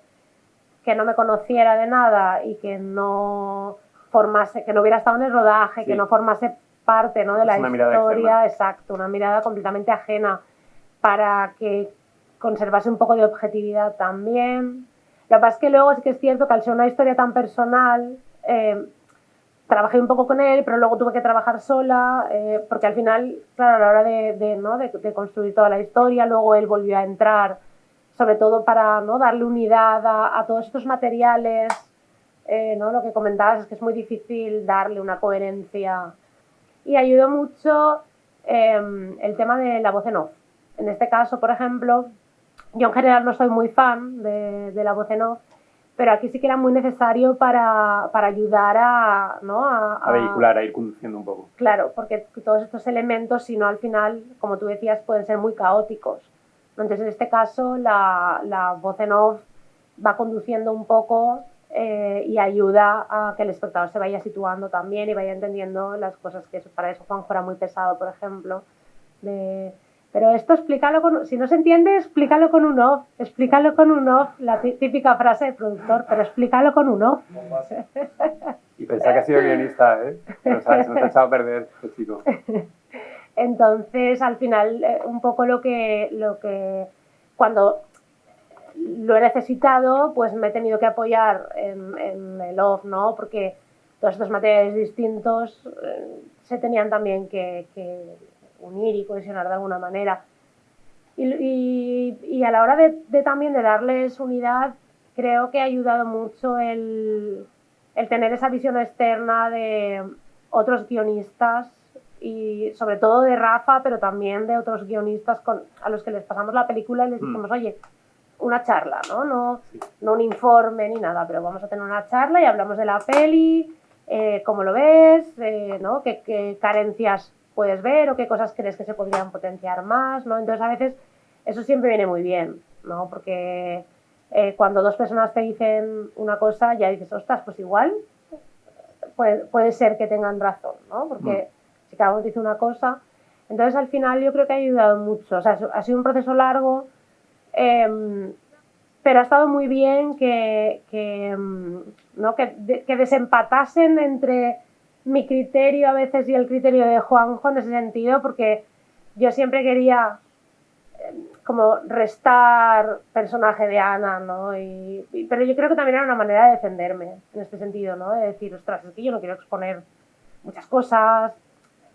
que no me conociera de nada y que no hubiera estado en el rodaje, sí, que no formase parte, ¿no? de la historia, exacto, una mirada completamente ajena, para que conservase un poco de objetividad también. Lo que pasa es que luego sí que es cierto que al ser una historia tan personal, trabajé un poco con él, pero luego tuve que trabajar sola, porque al final, claro, a la hora de construir toda la historia, luego él volvió a entrar, sobre todo para, ¿no? darle unidad a todos estos materiales, ¿no? Lo que comentabas es que es muy difícil darle una coherencia. Y ayudó mucho el tema de la voz en off. En este caso, por ejemplo, yo en general no soy muy fan de la voz en off, pero aquí sí que era muy necesario para ayudar a vehicular, a ir conduciendo un poco. Claro, porque todos estos elementos, si no al final, como tú decías, pueden ser muy caóticos. Entonces, en este caso, la voz en off va conduciendo un poco y ayuda a que el espectador se vaya situando también y vaya entendiendo las cosas que para eso Juanjo era muy pesado, por ejemplo. Pero esto explícalo si no se entiende, explícalo con un off, la típica frase del productor, pero explícalo con un off. Y pensaba que ha sido guionista, ¿eh? Pero sabes, nos ha echado a perder este chico. Entonces, al final, un poco lo que cuando lo he necesitado, pues me he tenido que apoyar en el off, ¿no? Porque todos estos materiales distintos se tenían también que unir y cohesionar de alguna manera. Y a la hora de también de darles unidad, creo que ha ayudado mucho el tener esa visión externa de otros guionistas y sobre todo de Rafa, pero también de otros guionistas a los que les pasamos la película y les dijimos, oye, una charla, ¿no? No un informe ni nada, pero vamos a tener una charla y hablamos de la peli, cómo lo ves, ¿no? ¿Qué carencias puedes ver o qué cosas crees que se podrían potenciar más, ¿no? Entonces a veces eso siempre viene muy bien, ¿no? Porque cuando dos personas te dicen una cosa ya dices, ostras, pues igual puede ser que tengan razón, ¿no? Porque si cada uno dice una cosa, entonces al final yo creo que ha ayudado mucho, o sea, ha sido un proceso largo, pero ha estado muy bien que desempatasen entre mi criterio a veces y el criterio de Juanjo en ese sentido, porque yo siempre quería como restar personaje de Ana, ¿no? Pero yo creo que también era una manera de defenderme en este sentido, ¿no? De decir, ostras, es que yo no quiero exponer muchas cosas,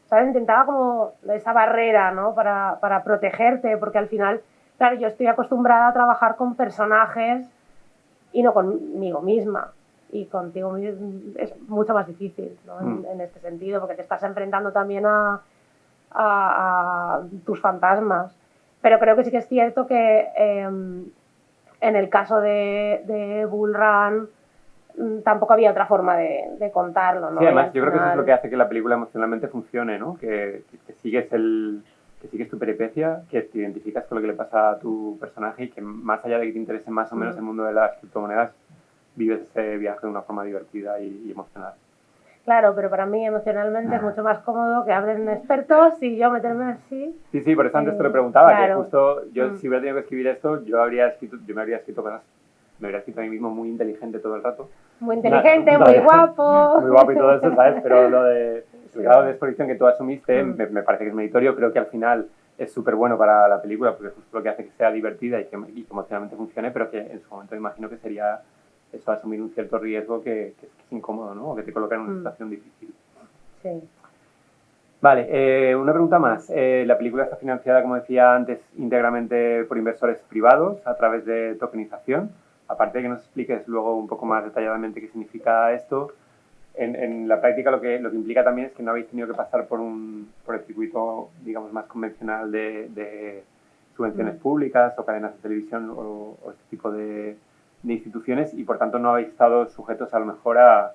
¿sabes? Intentaba como esa barrera, ¿no? Para protegerte, porque al final, claro, yo estoy acostumbrada a trabajar con personajes y no conmigo misma. Y contigo es mucho más difícil, ¿no? En este sentido, porque te estás enfrentando también a tus fantasmas. Pero creo que sí que es cierto que en el caso de Bull Run tampoco había otra forma de contarlo, ¿no? Sí, además yo creo que eso es lo que hace que la película emocionalmente funcione, ¿no? Que sigues tu peripecia, que te identificas con lo que le pasa a tu personaje y que más allá de que te interese más o menos el mundo de las criptomonedas, vives ese viaje de una forma divertida y emocional. Claro, pero para mí emocionalmente es mucho más cómodo que hablen expertos y yo meterme así. Sí, por eso antes te lo preguntaba, claro. Que justo yo si hubiera tenido que escribir esto, yo me habría escrito cosas, me habría escrito a mí mismo muy inteligente todo el rato. Muy inteligente, muy guapo. Muy guapo y todo eso, ¿sabes? Pero lo de el grado de exposición que tú asumiste me parece que es meritorio, creo que al final es súper bueno para la película porque es justo lo que hace que sea divertida y que emocionalmente funcione, pero que en su momento imagino que sería eso, asumir un cierto riesgo que es incómodo, ¿no? O que te coloca en una situación difícil. Sí. Vale, una pregunta más. La película está financiada, como decía antes, íntegramente por inversores privados a través de tokenización. Aparte de que nos expliques luego un poco más detalladamente qué significa esto, en la práctica lo que implica también es que no habéis tenido que pasar por el circuito, digamos, más convencional de subvenciones públicas o cadenas de televisión o este tipo de instituciones y por tanto no habéis estado sujetos a lo mejor a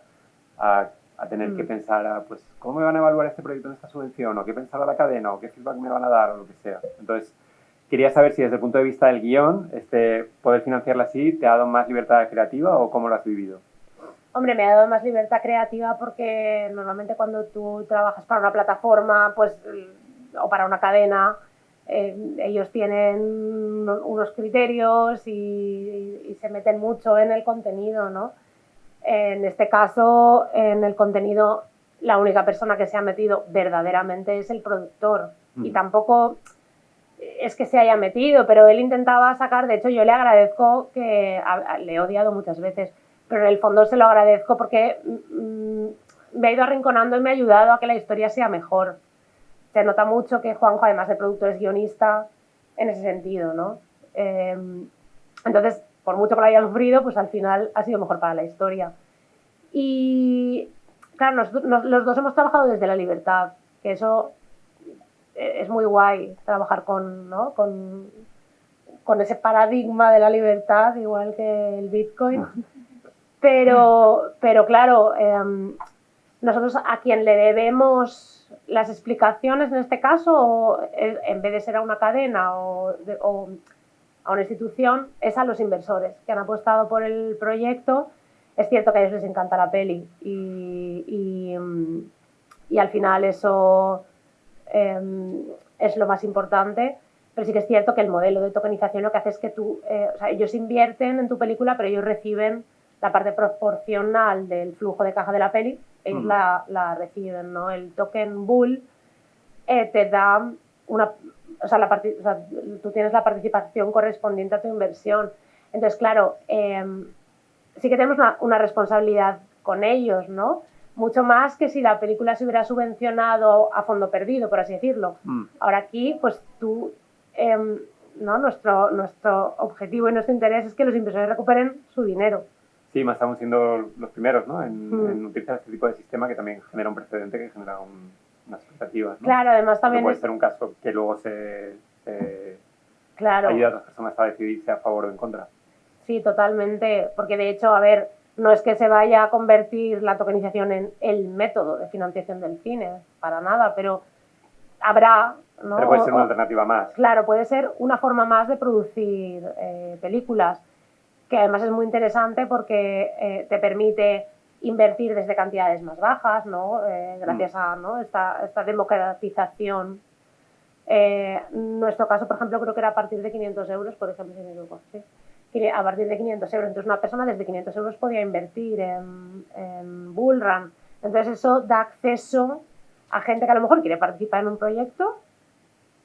tener que pensar pues cómo me van a evaluar este proyecto en esta subvención o qué pensará la cadena o qué feedback me van a dar o lo que sea. Entonces quería saber si desde el punto de vista del guión poder financiarla así te ha dado más libertad creativa o cómo lo has vivido. Hombre, me ha dado más libertad creativa porque normalmente cuando tú trabajas para una plataforma pues o para una cadena ellos tienen unos criterios y se meten mucho en el contenido, ¿no? En este caso, en el contenido, la única persona que se ha metido verdaderamente es el productor. Y tampoco es que se haya metido, pero él intentaba sacar, de hecho yo le agradezco que, le he odiado muchas veces, pero en el fondo se lo agradezco porque me ha ido arrinconando y me ha ayudado a que la historia sea mejor. Se nota mucho que Juanjo, además de productor, es guionista en ese sentido, ¿no? Entonces, por mucho que lo haya sufrido, pues al final ha sido mejor para la historia. Y, claro, los dos hemos trabajado desde la libertad, que eso es muy guay, trabajar con ese paradigma de la libertad, igual que el Bitcoin. Pero claro, nosotros a quien le debemos las explicaciones en este caso, en vez de ser a una cadena o a una institución, es a los inversores que han apostado por el proyecto. Es cierto que a ellos les encanta la peli y al final eso es lo más importante, pero sí que es cierto que el modelo de tokenización lo que hace es que ellos invierten en tu película, pero ellos reciben la parte proporcional del flujo de caja de la peli, ellos la reciben, ¿no? El token Bull te da tú tienes la participación correspondiente a tu inversión. Entonces, claro, sí que tenemos una responsabilidad con ellos, ¿no? mucho más que si la película se hubiera subvencionado a fondo perdido, por así decirlo. Ahora aquí, pues tú, ¿no? Nuestro objetivo y nuestro interés es que los inversores recuperen su dinero. Sí, más estamos siendo los primeros, ¿no? En utilizar este tipo de sistema que también genera un precedente, que genera unas expectativas, ¿no? Claro, además también puede ser un caso que luego se claro. ayuda a otras personas a decidirse a favor o en contra. Sí, totalmente, porque de hecho, a ver, no es que se vaya a convertir la tokenización en el método de financiación del cine, para nada, pero habrá, ¿no? Pero puede ser una alternativa más. Claro, puede ser una forma más de producir películas, que además es muy interesante porque te permite invertir desde cantidades más bajas, ¿no? Gracias a, ¿no? esta democratización. En nuestro caso, por ejemplo, creo que era a partir de 500 euros, por ejemplo, si me equivoco, ¿sí? A partir de 500 euros. Entonces una persona desde 500 euros podía invertir en Bull Run. Entonces eso da acceso a gente que a lo mejor quiere participar en un proyecto,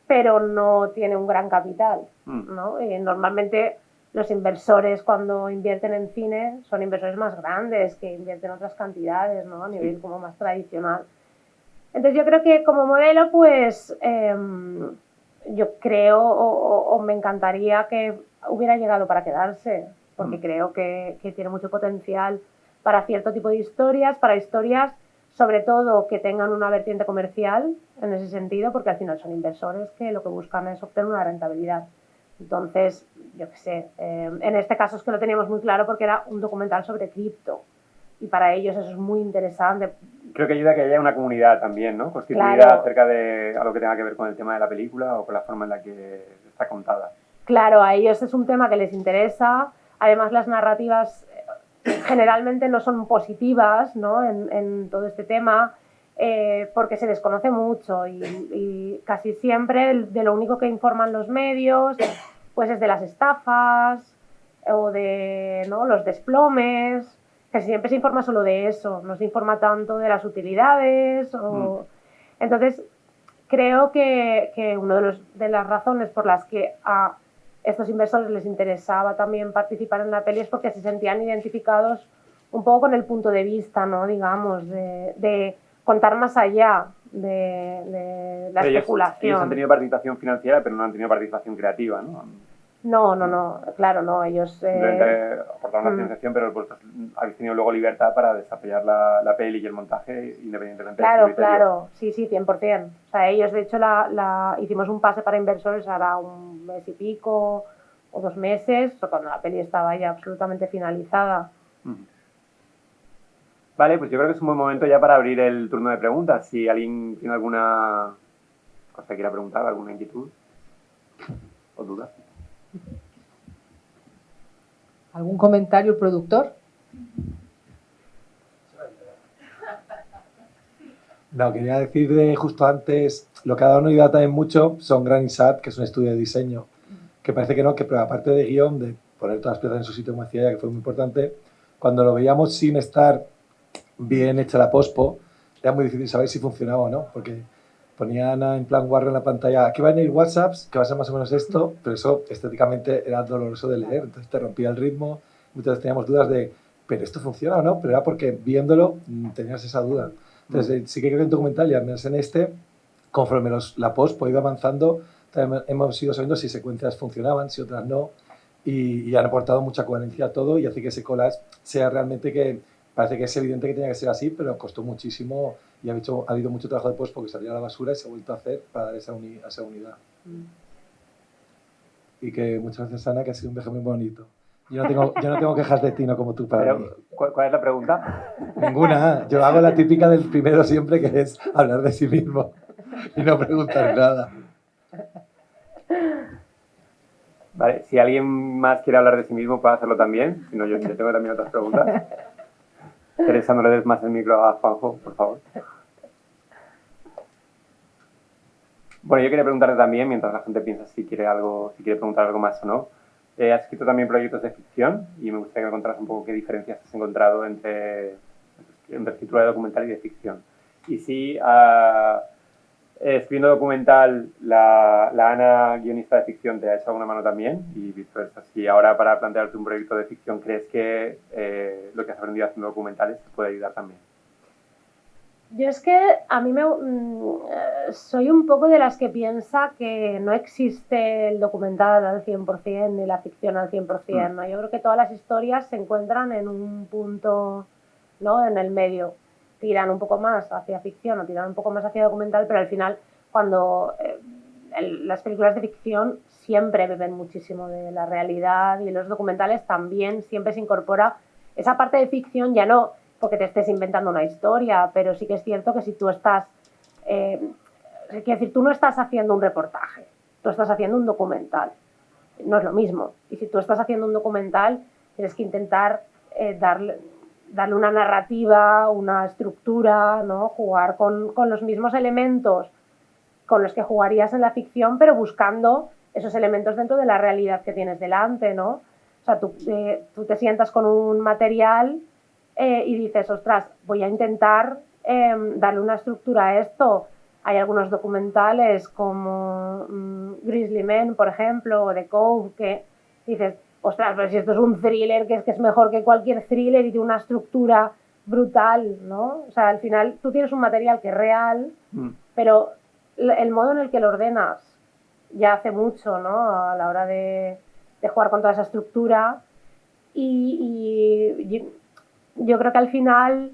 pero no tiene un gran capital, ¿no? Y normalmente los inversores cuando invierten en cine son inversores más grandes que invierten otras cantidades, ¿no? A nivel como más tradicional. Entonces yo creo que como modelo, pues yo creo o me encantaría que hubiera llegado para quedarse, porque creo que tiene mucho potencial para cierto tipo de historias, para historias sobre todo que tengan una vertiente comercial en ese sentido, porque al final son inversores que lo que buscan es obtener una rentabilidad. Entonces, yo qué sé, en este caso es que lo teníamos muy claro porque era un documental sobre cripto y para ellos eso es muy interesante. Creo que ayuda a que haya una comunidad también, ¿no? Constituida acerca de algo que tenga que ver con el tema de la película o con la forma en la que está contada. Claro, a ellos es un tema que les interesa. Además, las narrativas generalmente no son positivas, ¿no? en todo este tema, porque se desconoce mucho y casi siempre de lo único que informan los medios pues es de las estafas o de, ¿no? los desplomes. Casi siempre se informa solo de eso, no se informa tanto de las utilidades. Entonces, creo que una de las razones por las que a estos inversores les interesaba también participar en la peli es porque se sentían identificados un poco con el punto de vista, ¿no? Digamos, de contar más allá de la especulación. Ellos han tenido participación financiera, pero no han tenido participación creativa, ¿no? No, claro, no, ellos... aportaron una financiación, pero vosotros habéis tenido luego libertad para desarrollar la peli y el montaje independientemente del criterio. Claro, sí, 100%. O sea, ellos, de hecho, hicimos un pase para inversores ahora un mes y pico o 2 meses, cuando la peli estaba ya absolutamente finalizada. Vale, pues yo creo que es un buen momento ya para abrir el turno de preguntas. Si alguien tiene alguna cosa que quiera preguntar, alguna inquietud o duda. ¿Algún comentario, productor? No, quería decir de justo antes, lo que ha dado una idea también mucho son Granny Sad, que es un estudio de diseño, que parece que no, que pero aparte de guión, de poner todas las piezas en su sitio, como decía ella, que fue muy importante, cuando lo veíamos sin estar bien hecha la pospo, era muy difícil saber si funcionaba o no, porque ponían en plan guarro en la pantalla, aquí van a ir WhatsApps, que va a ser más o menos esto, pero eso estéticamente era doloroso de leer, entonces te rompía el ritmo, muchas veces teníamos dudas de, ¿pero esto funciona o no? Pero era porque viéndolo tenías esa duda. Entonces sí que creo que en documental, y al menos en este, conforme la pospo iba avanzando, también hemos ido sabiendo si secuencias funcionaban, si otras no, y han aportado mucha coherencia a todo y hace que ese collage sea realmente que parece que es evidente que tenía que ser así, pero costó muchísimo y ha habido mucho trabajo de pospo que salió a la basura y se ha vuelto a hacer para dar esa unidad. Y que muchas gracias, Ana, que ha sido un viaje muy bonito. Yo no tengo quejas de ti, no como tú para mí. ¿Cuál es la pregunta? Ninguna. Yo hago la típica del primero siempre, que es hablar de sí mismo y no preguntar nada. Vale, si alguien más quiere hablar de sí mismo, puede hacerlo también. Si no, yo tengo también otras preguntas. Teresa, no le des más el micro a Juanjo, por favor. Bueno, yo quería preguntarte también, mientras la gente piensa si quiere preguntar algo más o no. Has escrito también proyectos de ficción y me gustaría que me contaras un poco qué diferencias has encontrado entre escritura de documental y de ficción. Y si escribiendo documental, la Ana, guionista de ficción, te ha hecho alguna mano también y viceversa. Si ahora para plantearte un proyecto de ficción crees que lo que has aprendido haciendo documentales te puede ayudar también. Yo es que a mí soy un poco de las que piensa que no existe el documental al 100% ni la ficción al 100%, ¿no? Yo creo que todas las historias se encuentran en un punto, ¿no? En el medio. Tiran un poco más hacia ficción o tiran un poco más hacia documental, pero al final cuando las películas de ficción siempre beben muchísimo de la realidad y los documentales también siempre se incorpora esa parte de ficción, ya no porque te estés inventando una historia, pero sí que es cierto que si tú estás, quiero decir, tú no estás haciendo un reportaje, tú estás haciendo un documental, no es lo mismo. Y si tú estás haciendo un documental, tienes que intentar darle una narrativa, una estructura, ¿no? Jugar con los mismos elementos con los que jugarías en la ficción, pero buscando esos elementos dentro de la realidad que tienes delante, ¿no? O sea, tú te sientas con un material y dices, ostras, voy a intentar darle una estructura a esto. Hay algunos documentales como Grizzly Man, por ejemplo, o The Cove, que dices, ostras, pero si esto es un thriller, que es mejor que cualquier thriller y tiene una estructura brutal, ¿no? O sea, al final tú tienes un material que es real, pero el modo en el que lo ordenas ya hace mucho, ¿no? A la hora de jugar con toda esa estructura y yo creo que al final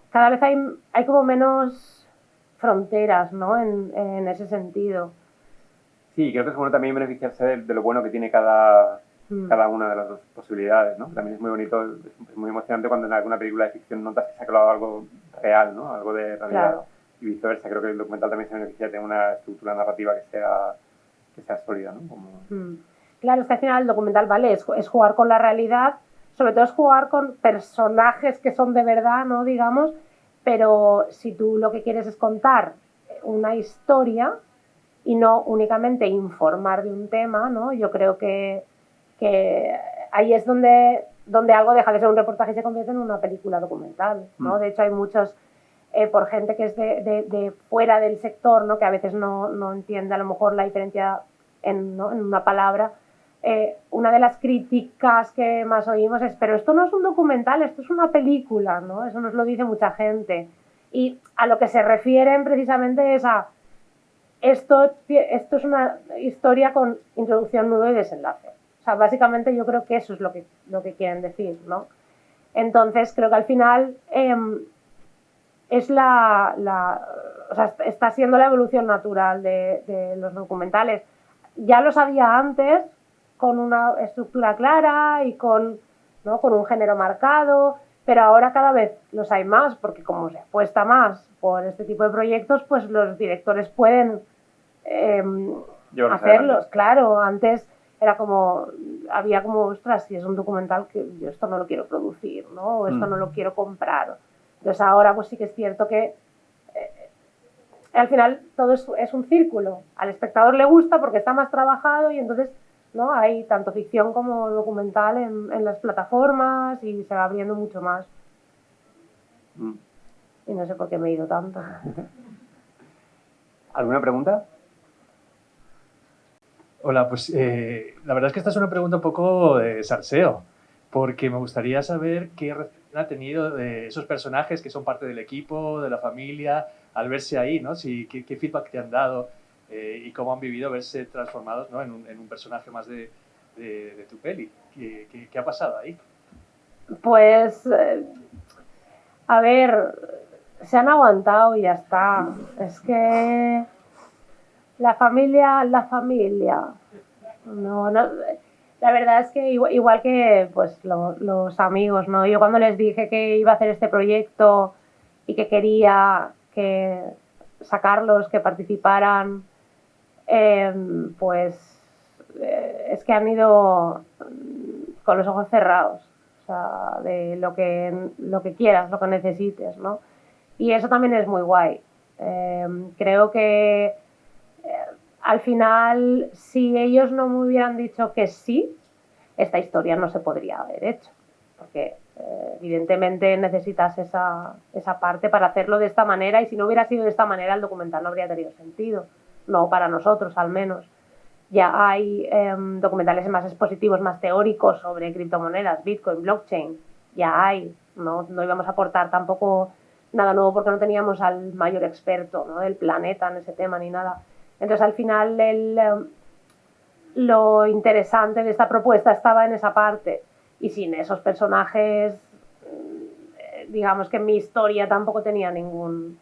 cada vez hay como menos fronteras, ¿no? En ese sentido. Sí, creo que es bueno también beneficiarse de lo bueno que tiene cada una de las dos posibilidades, ¿no? También es muy bonito, es muy emocionante cuando en alguna película de ficción notas que se ha clavado algo real, ¿no? Algo de realidad. Claro. Y viceversa, creo que el documental también se beneficia de tener una estructura narrativa que sea sólida, ¿no? Claro, es que al final el documental, ¿vale? Es jugar con la realidad, sobre todo es jugar con personajes que son de verdad, ¿no? Digamos, pero si tú lo que quieres es contar una historia y no únicamente informar de un tema, ¿no? Yo creo que ahí es donde algo deja de ser un reportaje y se convierte en una película documental, ¿no? De hecho, hay muchos, por gente que es de fuera del sector, ¿no? Que a veces no entiende a lo mejor la diferencia en una palabra. Una de las críticas que más oímos es, pero esto no es un documental, esto es una película, ¿no? Eso nos lo dice mucha gente. Y a lo que se refieren precisamente es a esto es una historia con introducción, nudo y desenlace. O sea, básicamente yo creo que eso es lo que quieren decir, ¿no? Entonces, creo que al final es o sea, está siendo la evolución natural de los documentales. Ya lo sabía antes, con una estructura clara y con un género marcado, pero ahora cada vez los hay más, porque como se apuesta más por este tipo de proyectos, pues los directores pueden hacerlos. Claro, antes era como, había como, ostras, si es un documental que yo esto no lo quiero producir, ¿no? O esto no lo quiero comprar. Entonces ahora pues sí que es cierto que al final todo es un círculo. Al espectador le gusta porque está más trabajado y entonces, ¿no? Hay tanto ficción como documental en las plataformas y se va abriendo mucho más. Y no sé por qué me he ido tanto. ¿Alguna pregunta? Hola, pues la verdad es que esta es una pregunta un poco de salseo, porque me gustaría saber qué reacción ha tenido de esos personajes que son parte del equipo, de la familia, al verse ahí, ¿no? ¿Qué feedback te han dado y cómo han vivido verse transformados, ¿no? en un personaje más de tu peli? ¿Qué ha pasado ahí? Pues, a ver, se han aguantado y ya está. Es que la familia. No, la verdad es que igual que pues los amigos, ¿no? Yo cuando les dije que iba a hacer este proyecto y que quería sacarlos, que participaran, pues es que han ido con los ojos cerrados, o sea, de lo que quieras, lo que necesites, ¿no? Y eso también es muy guay. Creo que al final, si ellos no me hubieran dicho que sí, esta historia no se podría haber hecho, porque evidentemente necesitas esa parte para hacerlo de esta manera, y si no hubiera sido de esta manera el documental no habría tenido sentido, no para nosotros al menos. Ya hay documentales más expositivos, más teóricos sobre criptomonedas, Bitcoin, blockchain, ya hay, no íbamos a aportar tampoco nada nuevo porque no teníamos al mayor experto, ¿no?, del planeta en ese tema ni nada. Entonces al final lo interesante de esta propuesta estaba en esa parte, y sin esos personajes digamos que mi historia tampoco tenía ningún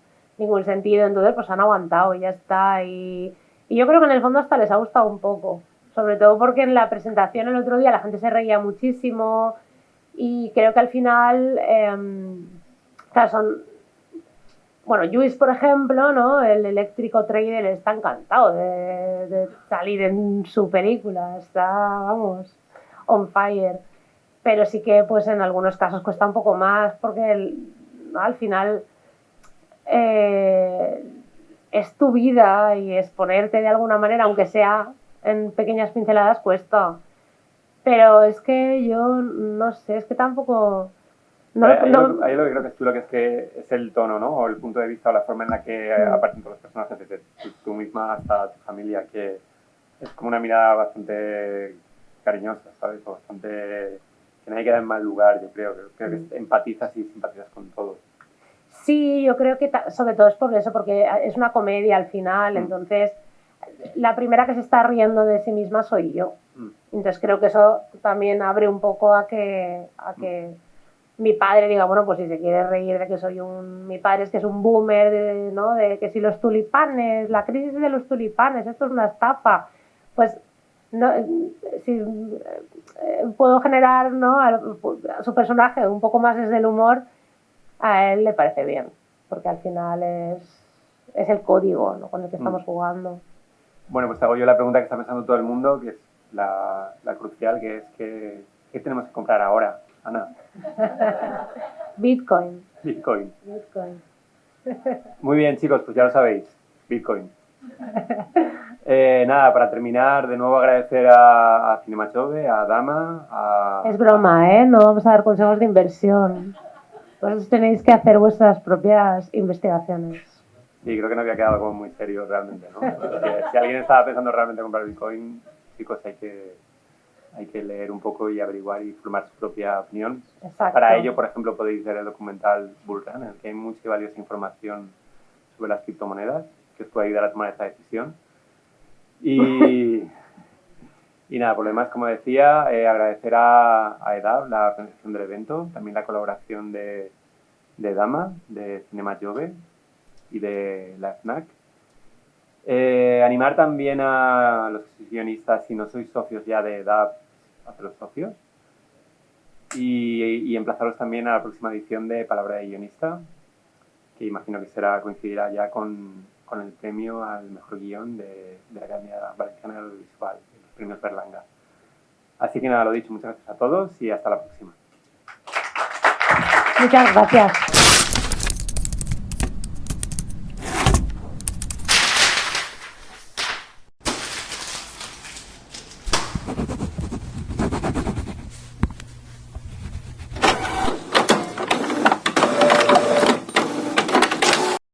sentido, entonces pues han aguantado y ya está, y yo creo que en el fondo hasta les ha gustado un poco, sobre todo porque en la presentación el otro día la gente se reía muchísimo, y creo que al final claro, bueno, Lluís, por ejemplo, ¿no?, el eléctrico trader, está encantado de salir en su película, está, vamos, on fire. Pero sí que pues en algunos casos cuesta un poco más porque al final es tu vida, y exponerte de alguna manera, aunque sea en pequeñas pinceladas, cuesta. Pero es que yo no sé, es que tampoco... Ahí lo que creo que es chulo, que es el tono, ¿no?, o el punto de vista o la forma en la que aparecen todos los personajes, desde tú misma hasta tu familia, que es como una mirada bastante cariñosa, ¿sabes? O bastante... que nadie queda en mal lugar, yo creo que empatizas y simpatizas con todos. Sí, yo creo que sobre todo es por eso, porque es una comedia al final, entonces la primera que se está riendo de sí misma soy yo. Entonces creo que eso también abre un poco a que mi padre diga, bueno, pues si se quiere reír de que soy mi padre es que es un boomer, ¿no?, de que si los tulipanes, la crisis de los tulipanes, esto es una estafa, pues no, si puedo generar, ¿no?, a su personaje un poco más desde el humor, a él le parece bien, porque al final es el código, ¿no?, con el que estamos jugando. Bueno, pues te hago yo la pregunta que está pensando todo el mundo, que es la crucial, que es ¿qué tenemos que comprar ahora, Ana? Bitcoin. Muy bien, chicos, pues ya lo sabéis, Bitcoin. Nada, para terminar, de nuevo agradecer a Cinemachove, a Dama, Es broma, no vamos a dar consejos de inversión. Vosotros tenéis que hacer vuestras propias investigaciones. Sí, creo que no había quedado como muy serio realmente, ¿no? Porque si alguien estaba pensando realmente en comprar Bitcoin, chicos, hay que leer un poco y averiguar y formar su propia opinión. Exacto. Para ello, por ejemplo, podéis ver el documental Bull Run, en el que hay mucha y valiosa información sobre las criptomonedas que os puede ayudar a tomar esta decisión. Y nada, por lo demás, como decía, agradecer a EDAV la organización del evento, también la colaboración de Dama, de Cinemachove y de la FNAC. Animar también a los guionistas, si no sois socios ya de EDAV, a haceros socios. Y emplazaros también a la próxima edición de Palabra de Guionista, que imagino que coincidirá ya con el premio al mejor guión de la Academia Valenciana de Audiovisual, los premios Berlanga. Así que nada, lo dicho, muchas gracias a todos y hasta la próxima. Muchas gracias.